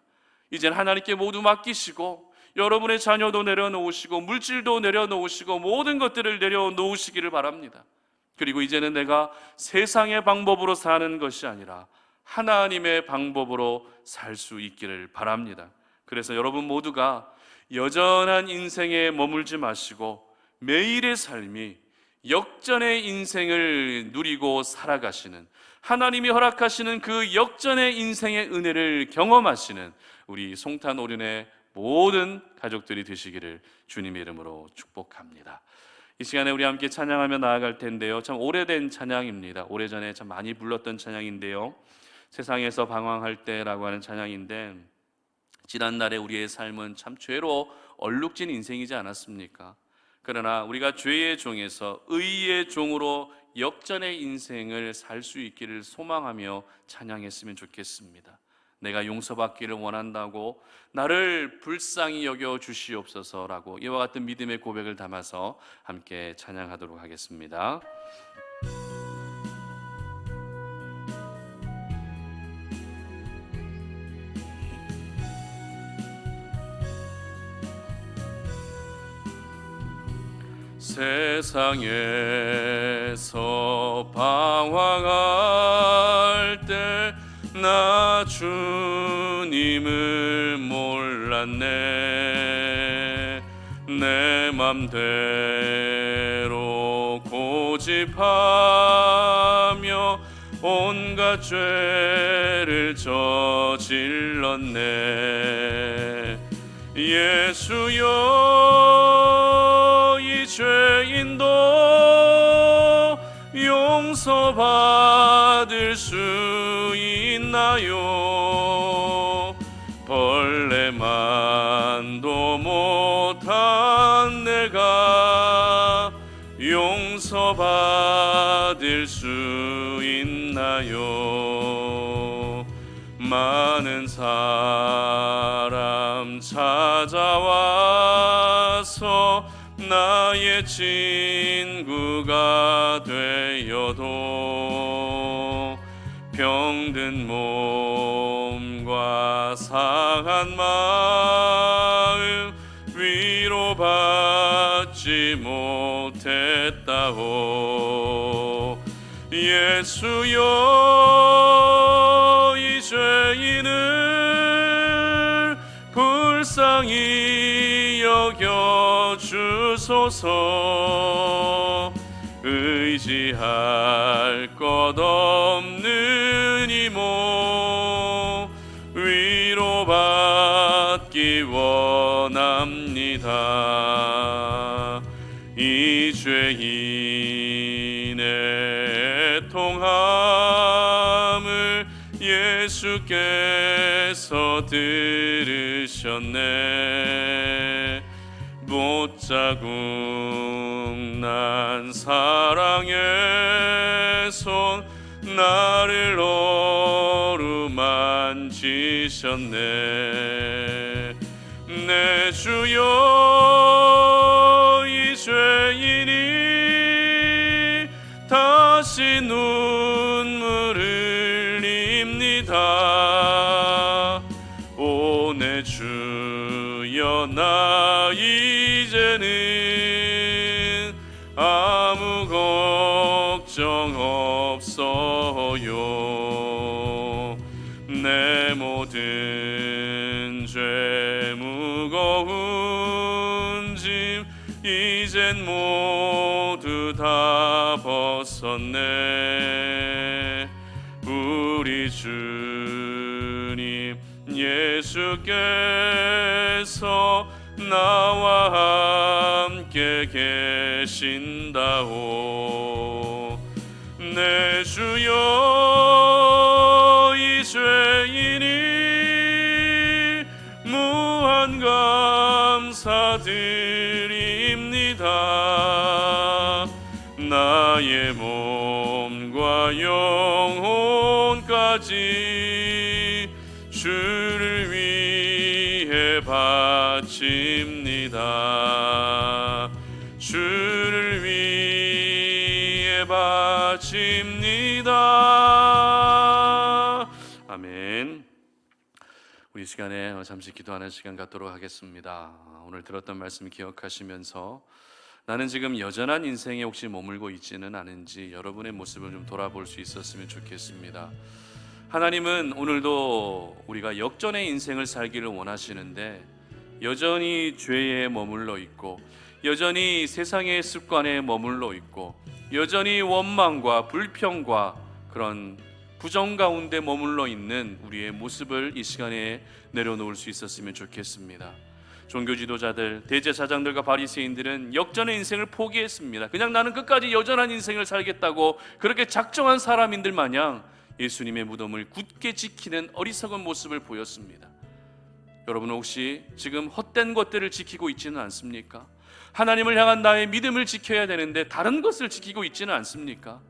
B: 이젠 하나님께 모두 맡기시고 여러분의 자녀도 내려놓으시고 물질도 내려놓으시고 모든 것들을 내려놓으시기를 바랍니다. 그리고 이제는 내가 세상의 방법으로 사는 것이 아니라 하나님의 방법으로 살 수 있기를 바랍니다. 그래서 여러분 모두가 여전한 인생에 머물지 마시고 매일의 삶이 역전의 인생을 누리고 살아가시는, 하나님이 허락하시는 그 역전의 인생의 은혜를 경험하시는 우리 송탄 오륜의 모든 가족들이 되시기를 주님의 이름으로 축복합니다. 이 시간에 우리 함께 찬양하며 나아갈 텐데요, 참 오래된 찬양입니다. 오래전에 참 많이 불렀던 찬양인데요, 세상에서 방황할 때라고 하는 찬양인데, 지난날에 우리의 삶은 참 죄로 얼룩진 인생이지 않았습니까? 그러나 우리가 죄의 종에서 의의 종으로 역전의 인생을 살 수 있기를 소망하며 찬양했으면 좋겠습니다. 내가 용서받기를 원한다고 나를 불쌍히 여겨 주시옵소서라고 이와 같은 믿음의 고백을 담아서 함께 찬양하도록 하겠습니다. 세상에서 방황할 때 나 주님을 몰랐네. 내 맘대로 고집하며 온갖 죄를 저질렀네. 예수여, 이 죄인도 용서받을 수 있나요? 벌레만도 못한 내가 용서받을 수 있나요? 많은 사람 찾아와서 나의 친구가 되어도 병든 몸과 상한 마음 위로받지 못했다오. 예수여, 이 죄인을 불쌍히 여겨 주소서. 의지할 것 없는 이 몸 위로받기 원합니다. 이 죄인의 통함을 예수께서 들으셨네. 못자국 난 사랑의 손 나를 어루만지셨네. 내 주여, 이 죄인이 다시 눈물 흘립니다. 오 내 주여, 나 이제는 아무 걱정 없어요. 내 모든 죄 무거운 짐 이젠 모두 다 벗었네. 우리 주님 예수께서 나와 함께 계신다오. 내 주여 이 죄인이 무한 감사드립니다. 나의 몸과 영혼까지 주를 위해 바칩니다. 주를 위해 바칩니다. 아멘. 우리 시간에 잠시 기도하는 시간 갖도록 하겠습니다. 오늘 들었던 말씀 기억하시면서 나는 지금 여전한 인생에 혹시 머물고 있지는 않은지 여러분의 모습을 좀 돌아볼 수 있었으면 좋겠습니다. 하나님은 오늘도 우리가 역전의 인생을 살기를 원하시는데 여전히 죄에 머물러 있고 여전히 세상의 습관에 머물러 있고 여전히 원망과 불평과 그런 부정 가운데 머물러 있는 우리의 모습을 이 시간에 내려놓을 수 있었으면 좋겠습니다. 종교 지도자들, 대제사장들과 바리새인들은 역전의 인생을 포기했습니다. 그냥 나는 끝까지 여전한 인생을 살겠다고 그렇게 작정한 사람인들 마냥 예수님의 무덤을 굳게 지키는 어리석은 모습을 보였습니다. 여러분은 혹시 지금 헛된 것들을 지키고 있지는 않습니까? 하나님을 향한 나의 믿음을 지켜야 되는데 다른 것을 지키고 있지는 않습니까?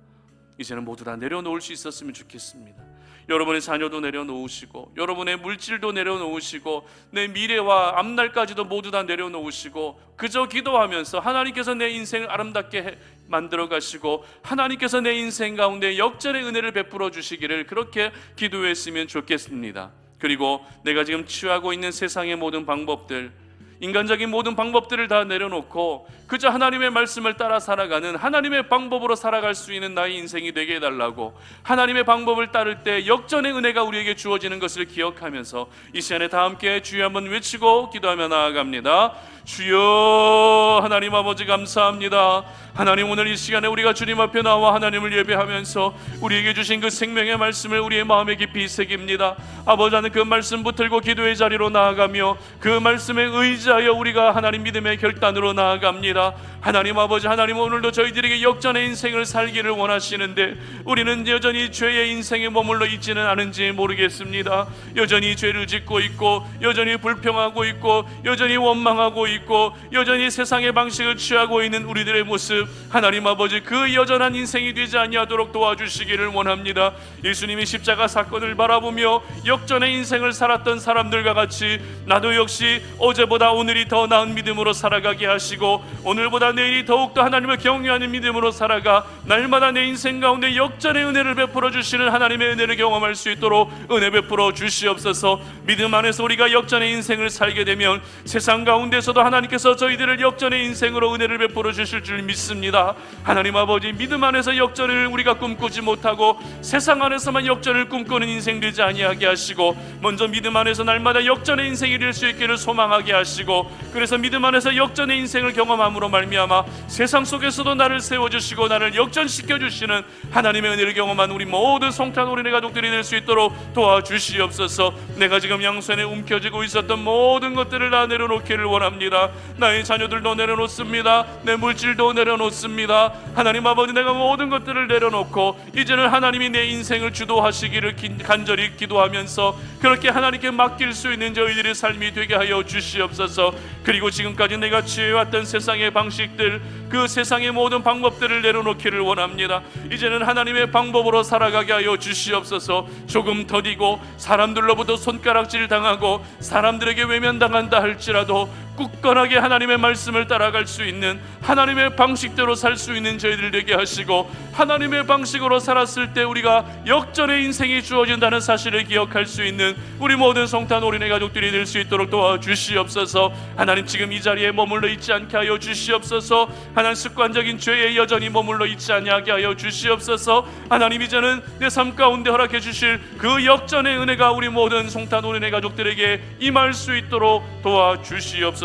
B: 이제는 모두 다 내려놓을 수 있었으면 좋겠습니다. 여러분의 자녀도 내려놓으시고 여러분의 물질도 내려놓으시고 내 미래와 앞날까지도 모두 다 내려놓으시고 그저 기도하면서 하나님께서 내 인생을 아름답게 만들어 가시고 하나님께서 내 인생 가운데 역전의 은혜를 베풀어 주시기를 그렇게 기도했으면 좋겠습니다. 그리고 내가 지금 취하고 있는 세상의 모든 방법들, 인간적인 모든 방법들을 다 내려놓고 그저 하나님의 말씀을 따라 살아가는 하나님의 방법으로 살아갈 수 있는 나의 인생이 되게 해달라고, 하나님의 방법을 따를 때 역전의 은혜가 우리에게 주어지는 것을 기억하면서 이 시간에 다 함께 주여 한번 외치고 기도하며 나아갑니다. 주여 하나님 아버지 감사합니다. 하나님 오늘 이 시간에 우리가 주님 앞에 나와 하나님을 예배하면서 우리에게 주신 그 생명의 말씀을 우리의 마음에 깊이 새깁니다. 아버지 하나님 그 말씀 붙들고 기도의 자리로 나아가며 그 말씀에 의지하여 우리가 하나님 믿음의 결단으로 나아갑니다. 하나님 아버지, 하나님 오늘도 저희들에게 역전의 인생을 살기를 원하시는데 우리는 여전히 죄의 인생에 머물러 있지는 않은지 모르겠습니다. 여전히 죄를 짓고 있고 여전히 불평하고 있고 여전히 원망하고 있고 여전히 세상의 방식을 취하고 있는 우리들의 모습, 하나님 아버지 그 여전한 인생이 되지 아니하도록 도와주시기를 원합니다. 예수님이 십자가 사건을 바라보며 역전의 인생을 살았던 사람들과 같이 나도 역시 어제보다 오늘이 더 나은 믿음으로 살아가게 하시고 오늘보다 내일이 더욱더 하나님을 경외하는 믿음으로 살아가 날마다 내 인생 가운데 역전의 은혜를 베풀어 주시는 하나님의 은혜를 경험할 수 있도록 은혜 베풀어 주시옵소서. 믿음 안에서 우리가 역전의 인생을 살게 되면 세상 가운데서도 하나님께서 저희들을 역전의 인생으로 은혜를 베풀어 주실 줄 믿습니다. 하나님 아버지, 믿음 안에서 역전을 우리가 꿈꾸지 못하고 세상 안에서만 역전을 꿈꾸는 인생 되지 아니하게 하시고 먼저 믿음 안에서 날마다 역전의 인생이 될 수 있기를 소망하게 하시고 그래서 믿음 안에서 역전의 인생을 경험함으로 말미암아 세상 속에서도 나를 세워주시고 나를 역전시켜 주시는 하나님의 은혜를 경험한 우리 모든 성탄 어린이 가족들이 될 수 있도록 도와주시옵소서. 내가 지금 양손에 움켜쥐고 있었던 모든 것들을 다 내려놓기를 원합니다. 나의 자녀들도 내려놓습니다. 내 물질도 내려놓습니다. 하나님 아버지, 내가 모든 것들을 내려놓고 이제는 하나님이 내 인생을 주도하시기를 간절히 기도하면서 그렇게 하나님께 맡길 수 있는 저희들의 삶이 되게 하여 주시옵소서. 그리고 지금까지 내가 취해왔던 세상의 방식들, 그 세상의 모든 방법들을 내려놓기를 원합니다. 이제는 하나님의 방법으로 살아가게 하여 주시옵소서. 조금 더디고 사람들로부터 손가락질 당하고 사람들에게 외면당한다 할지라도 굳건하게 하나님의 말씀을 따라갈 수 있는 하나님의 방식대로 살 수 있는 저희들 되게 하시고 하나님의 방식으로 살았을 때 우리가 역전의 인생이 주어진다는 사실을 기억할 수 있는 우리 모든 성탄 어린이 가족들이 될 수 있도록 도와주시옵소서. 하나님 지금 이 자리에 머물러 있지 않게 하여 주시옵소서. 하나님 습관적인 죄에 여전히 머물러 있지 아니하게 하여 주시옵소서. 하나님 이제는 내 삶 가운데 허락해 주실 그 역전의 은혜가 우리 모든 성탄 어린이 가족들에게 임할 수 있도록 도와주시옵소서.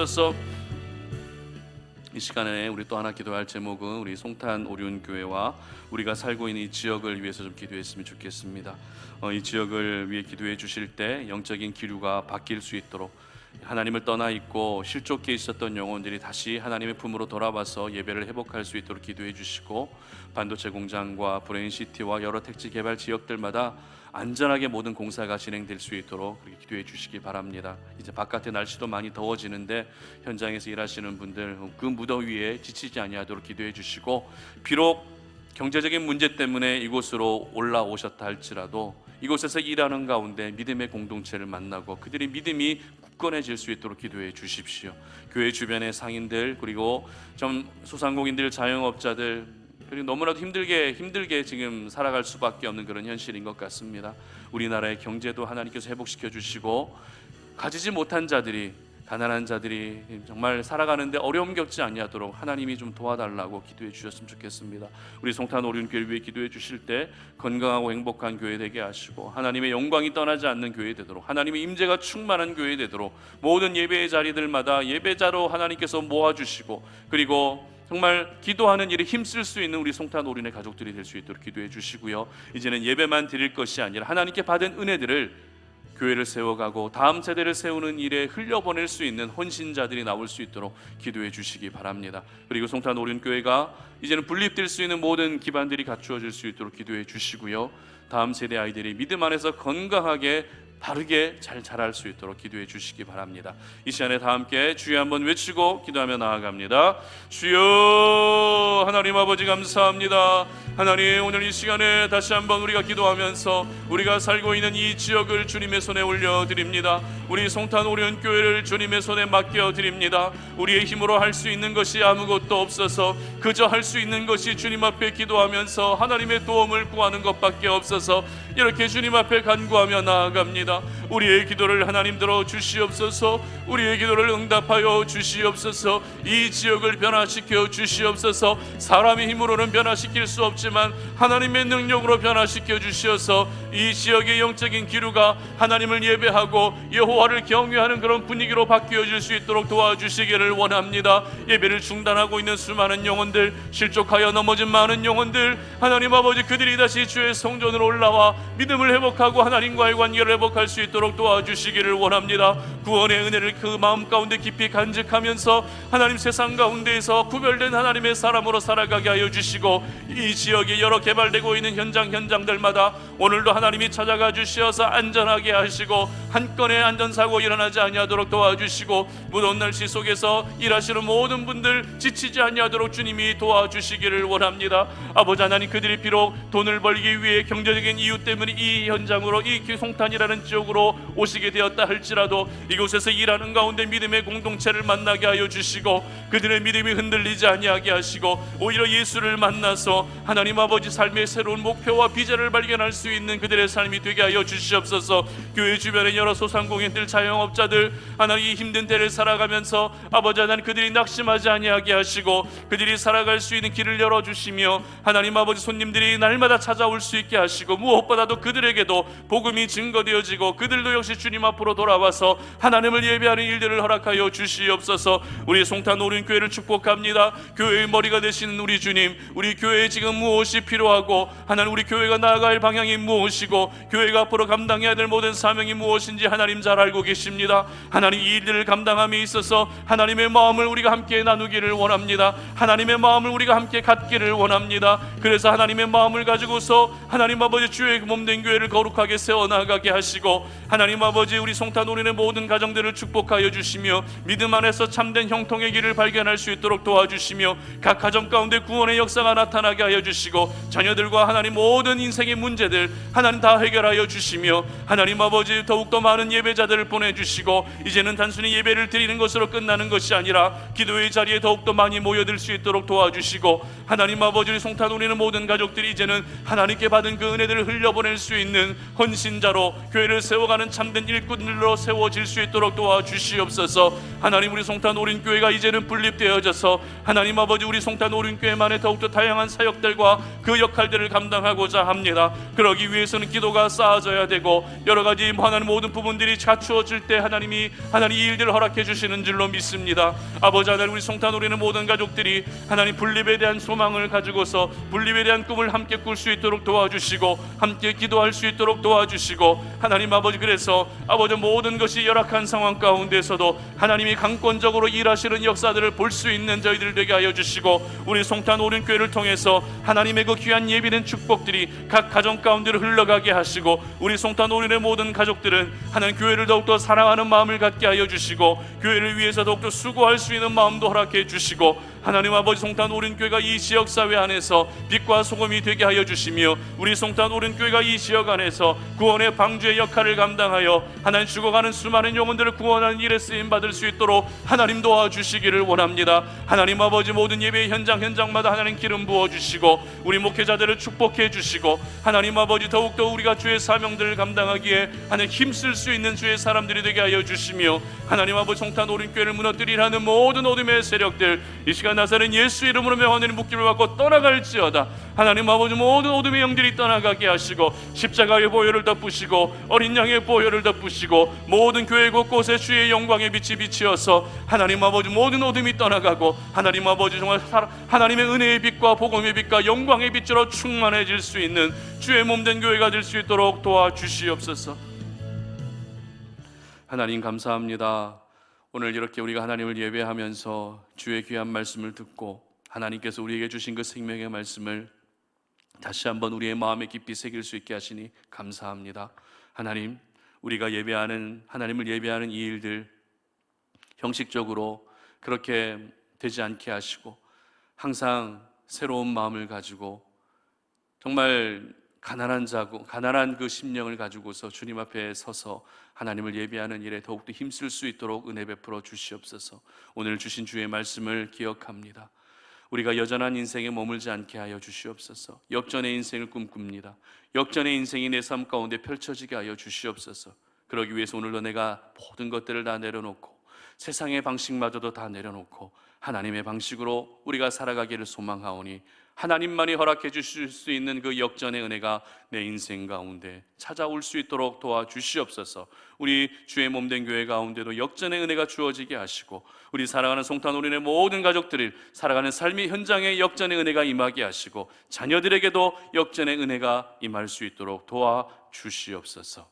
B: 이 시간에 우리 또 하나 기도할 제목은 우리 송탄 오륜교회와 우리가 살고 있는 이 지역을 위해서 좀 기도했으면 좋겠습니다. 이 지역을 위해 기도해 주실 때 영적인 기류가 바뀔 수 있도록 하나님을 떠나 있고 실족해 있었던 영혼들이 다시 하나님의 품으로 돌아와서 예배를 회복할 수 있도록 기도해 주시고, 반도체 공장과 브레인시티와 여러 택지 개발 지역들마다 안전하게 모든 공사가 진행될 수 있도록 그렇게 기도해 주시기 바랍니다. 이제 바깥의 날씨도 많이 더워지는데 현장에서 일하시는 분들 그 무더위에 지치지 아니하도록 기도해 주시고, 비록 경제적인 문제 때문에 이곳으로 올라오셨다 할지라도 이곳에서 일하는 가운데 믿음의 공동체를 만나고 그들의 믿음이 굳건해질 수 있도록 기도해 주십시오. 교회 주변의 상인들, 그리고 좀 소상공인들, 자영업자들, 그리고 너무나도 힘들게 지금 살아갈 수밖에 없는 그런 현실인 것 같습니다. 우리나라의 경제도 하나님께서 회복시켜 주시고, 가지지 못한 자들이, 가난한 자들이 정말 살아가는데 어려움 겪지 아니하도록 하나님이 좀 도와달라고 기도해 주셨으면 좋겠습니다. 우리 송탄 오륜교회 위해 기도해 주실 때 건강하고 행복한 교회 되게 하시고, 하나님의 영광이 떠나지 않는 교회 되도록, 하나님의 임재가 충만한 교회 되도록 모든 예배의 자리들마다 예배자로 하나님께서 모아주시고, 그리고 정말 기도하는 일에 힘쓸 수 있는 우리 송탄 오륜의 가족들이 될 수 있도록 기도해 주시고요. 이제는 예배만 드릴 것이 아니라 하나님께 받은 은혜들을 교회를 세워가고 다음 세대를 세우는 일에 흘려보낼 수 있는 헌신자들이 나올 수 있도록 기도해 주시기 바랍니다. 그리고 송탄 오륜교회가 이제는 분립될 수 있는 모든 기반들이 갖추어질 수 있도록 기도해 주시고요. 다음 세대 아이들이 믿음 안에서 건강하게 바르게 잘 자랄 수 있도록 기도해 주시기 바랍니다. 이 시간에 다 함께 주여 한번 외치고 기도하며 나아갑니다. 주여, 하나님 아버지 감사합니다. 하나님, 오늘 이 시간에 다시 한번 우리가 기도하면서 우리가 살고 있는 이 지역을 주님의 손에 올려드립니다. 우리 송탄 오륜교회를 주님의 손에 맡겨드립니다. 우리의 힘으로 할 수 있는 것이 아무것도 없어서 그저 할 수 있는 것이 주님 앞에 기도하면서 하나님의 도움을 구하는 것밖에 없어서 이렇게 주님 앞에 간구하며 나아갑니다. 우리의 기도를 하나님 들어 주시옵소서. 우리의 기도를 응답하여 주시옵소서. 이 지역을 변화시켜 주시옵소서. 사람의 힘으로는 변화시킬 수 없지만 하나님의 능력으로 변화시켜 주시어서 이 지역의 영적인 기류가 하나님을 예배하고 여호와를 경외하는 그런 분위기로 바뀌어질 수 있도록 도와주시기를 원합니다. 예배를 중단하고 있는 수많은 영혼들, 실족하여 넘어진 많은 영혼들, 하나님 아버지, 그들이 다시 주의 성전으로 올라와 믿음을 회복하고 하나님과의 관계를 회복할 수 있도록 도와주시기를 원합니다. 구원의 은혜를 그 마음 가운데 깊이 간직하면서 하나님 세상 가운데에서 구별된 하나님의 사람으로 살아가게 하여 주시고, 이 지역에 여러 개발되고 있는 현장들마다 오늘도 하나님이 찾아가 주시어서 안전하게 하시고 한 건의 안전사고 일어나지 아니하도록 도와주시고, 무더운 날씨 속에서 일하시는 모든 분들 지치지 아니하도록 주님이 도와주시기를 원합니다. 아버지 하나님, 그들이 비록 돈을 벌기 위해 경제적인 이유 때문에 이 현장으로, 이 송탄이라는 지역으로 오시게 되었다 할지라도 이곳에서 일하는 가운데 믿음의 공동체를 만나게 하여 주시고 그들의 믿음이 흔들리지 아니하게 하시고 오히려 예수를 만나서 하나님 아버지 삶의 새로운 목표와 비전을 발견할 수 있는 그들의 삶이 되게 하여 주시옵소서. 교회 주변의 여러 소상공인들, 자영업자들, 하나님 이 힘든 때를 살아가면서 아버지 하나님, 그들이 낙심하지 아니하게 하시고 그들이 살아갈 수 있는 길을 열어주시며 하나님 아버지, 손님들이 날마다 찾아올 수 있게 하시고 무엇보다도 그들에게도 복음이 증거되어지고 그들도 역시 주님 앞으로 돌아와서 하나님을 예배하는 일들을 허락하여 주시옵소서. 우리 송탄 오륜교회를 축복합니다. 교회의 머리가 되시는 우리 주님, 우리 교회에 지금 무엇이 필요하고 하나님 우리 교회가 나아갈 방향이 무엇이고 교회가 앞으로 감당해야 될 모든 사명이 무엇인지 하나님 잘 알고 계십니다. 하나님, 이 일들을 감당함에 있어서 하나님의 마음을 우리가 함께 나누기를 원합니다. 하나님의 마음을 우리가 함께 갖기를 원합니다. 그래서 하나님의 마음을 가지고서 하나님 아버지, 주의 몸된 교회를 거룩하게 세워나가게 하시고 하나님 아버지, 우리 송탄 오륜의 모든 가정들을 축복하여 주시며 믿음 안에서 참된 형통의 길을 발견할 수 있도록 도와주시며 각 가정 가운데 구원의 역사가 나타나게 하여 주시고 자녀들과 하나님 모든 인생의 문제들 하나님 다 해결하여 주시며 하나님 아버지, 더욱더 많은 예배자들을 보내주시고 이제는 단순히 예배를 드리는 것으로 끝나는 것이 아니라 기도의 자리에 더욱더 많이 모여들 수 있도록 도와주시고 하나님 아버지, 우리 송탄 오륜의 모든 가족들이 이제는 하나님께 받은 그 은혜들을 흘려보낼 수 있는 헌신자로 교회를 세워가는 참된 일꾼들로 세워질 수 있도록 도와주시옵소서. 하나님, 우리 송탄 오륜교회가 이제는 분립되어져서 하나님 아버지, 우리 송탄 오륜교회만의 더욱더 다양한 사역들과 그 역할들을 감당하고자 합니다. 그러기 위해서는 기도가 쌓아져야 되고 여러 가지 하나님 모든 부분들이 갖추어질 때 하나님이 이 일들을 허락해 주시는 줄로 믿습니다. 아버지 하나님, 우리 송탄 오륜의 모든 가족들이 하나님 분립에 대한 소망을 가지고서 분립에 대한 꿈을 함께 꿀 수 있도록 도와주시고 함께 기도할 수 있도록 도와주시고 하나님 아버지, 그래서 아버지 모든 것이 열악한 상황 가운데서도 하나님이 강권적으로 일하시는 역사들을 볼 수 있는 저희들 되게 하여 주시고, 우리 송탄 오륜교회를 통해서 하나님의 그 귀한 예비된 축복들이 각 가정 가운데로 흘러가게 하시고, 우리 송탄 오륜의 모든 가족들은 하나님 교회를 더욱더 사랑하는 마음을 갖게 하여 주시고, 교회를 위해서 더욱더 수고할 수 있는 마음도 허락해 주시고, 하나님 아버지 송탄 오륜교회가 이 지역사회 안에서 빛과 소금이 되게 하여 주시며, 우리 송탄 오륜교회가 이 지역 안에서 구원의 방주의 역할을 감당하여 하나님 죽어가는 수많은 영혼들을 구원하는 일에 쓰임받을 수 있도록 하나님 도와주시기를 원합니다. 하나님 아버지 모든 예배의 현장마다 하나님 기름 부어주시고, 우리 목회자들을 축복해 주시고, 하나님 아버지 더욱더 우리가 주의 사명들을 감당하기에 하나님 힘쓸 수 있는 주의 사람들이 되게 하여 주시며, 하나님 아버지 송탄 오륜교회를 무너뜨리려 하는 모든 어둠의 세력들 이 시간 나사렛 예수 이름으로 명하는 묶임을 받고 떠나갈지어다. 하나님 아버지 모든 어둠의 영들이 떠나가게 하시고, 십자가의 보혈을 덮으시고 어린 양의 보혈을 덮으시고, 모든 교회 곳곳에 주의 영광의 빛이 비치어서 하나님 아버지 모든 어둠이 떠나가고, 하나님 아버지 정말 하나님의 은혜의 빛과 복음의 빛과 영광의 빛으로 충만해질 수 있는 주의 몸된 교회가 될 수 있도록 도와주시옵소서. 하나님 감사합니다. 오늘 이렇게 우리가 하나님을 예배하면서 주의 귀한 말씀을 듣고, 하나님께서 우리에게 주신 그 생명의 말씀을 다시 한번 우리의 마음에 깊이 새길 수 있게 하시니 감사합니다. 하나님, 우리가 예배하는, 하나님을 예배하는 이 일들 형식적으로 그렇게 되지 않게 하시고, 항상 새로운 마음을 가지고 정말 가난한 그 심령을 가지고서 주님 앞에 서서 하나님을 예배하는 일에 더욱더 힘쓸 수 있도록 은혜 베풀어 주시옵소서. 오늘 주신 주의 말씀을 기억합니다. 우리가 여전한 인생에 머물지 않게 하여 주시옵소서. 역전의 인생을 꿈꿉니다. 역전의 인생이 내 삶 가운데 펼쳐지게 하여 주시옵소서. 그러기 위해서 오늘도 내가 모든 것들을 다 내려놓고, 세상의 방식마저도 다 내려놓고 하나님의 방식으로 우리가 살아가기를 소망하오니, 하나님만이 허락해 주실 수 있는 그 역전의 은혜가 내 인생 가운데 찾아올 수 있도록 도와주시옵소서. 우리 주의 몸된 교회 가운데도 역전의 은혜가 주어지게 하시고, 우리 사랑하는 송탄 오륜의 모든 가족들이 살아가는 삶의 현장에 역전의 은혜가 임하게 하시고, 자녀들에게도 역전의 은혜가 임할 수 있도록 도와주시옵소서.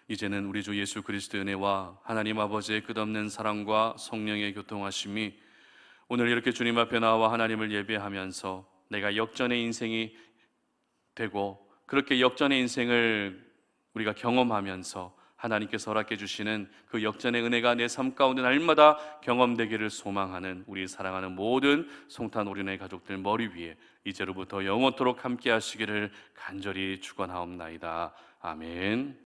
B: 이제는 우리 주 예수 그리스도의 은혜와 하나님 아버지의 끝없는 사랑과 성령의 교통하심이 오늘 이렇게 주님 앞에 나와 하나님을 예배하면서 내가 역전의 인생이 되고, 그렇게 역전의 인생을 우리가 경험하면서 하나님께서 허락해 주시는 그 역전의 은혜가 내 삶 가운데 날마다 경험되기를 소망하는 우리 사랑하는 모든 송탄 오륜의 가족들 머리 위에 이제로부터 영원토록 함께 하시기를 간절히 축원하옵나이다. 아멘.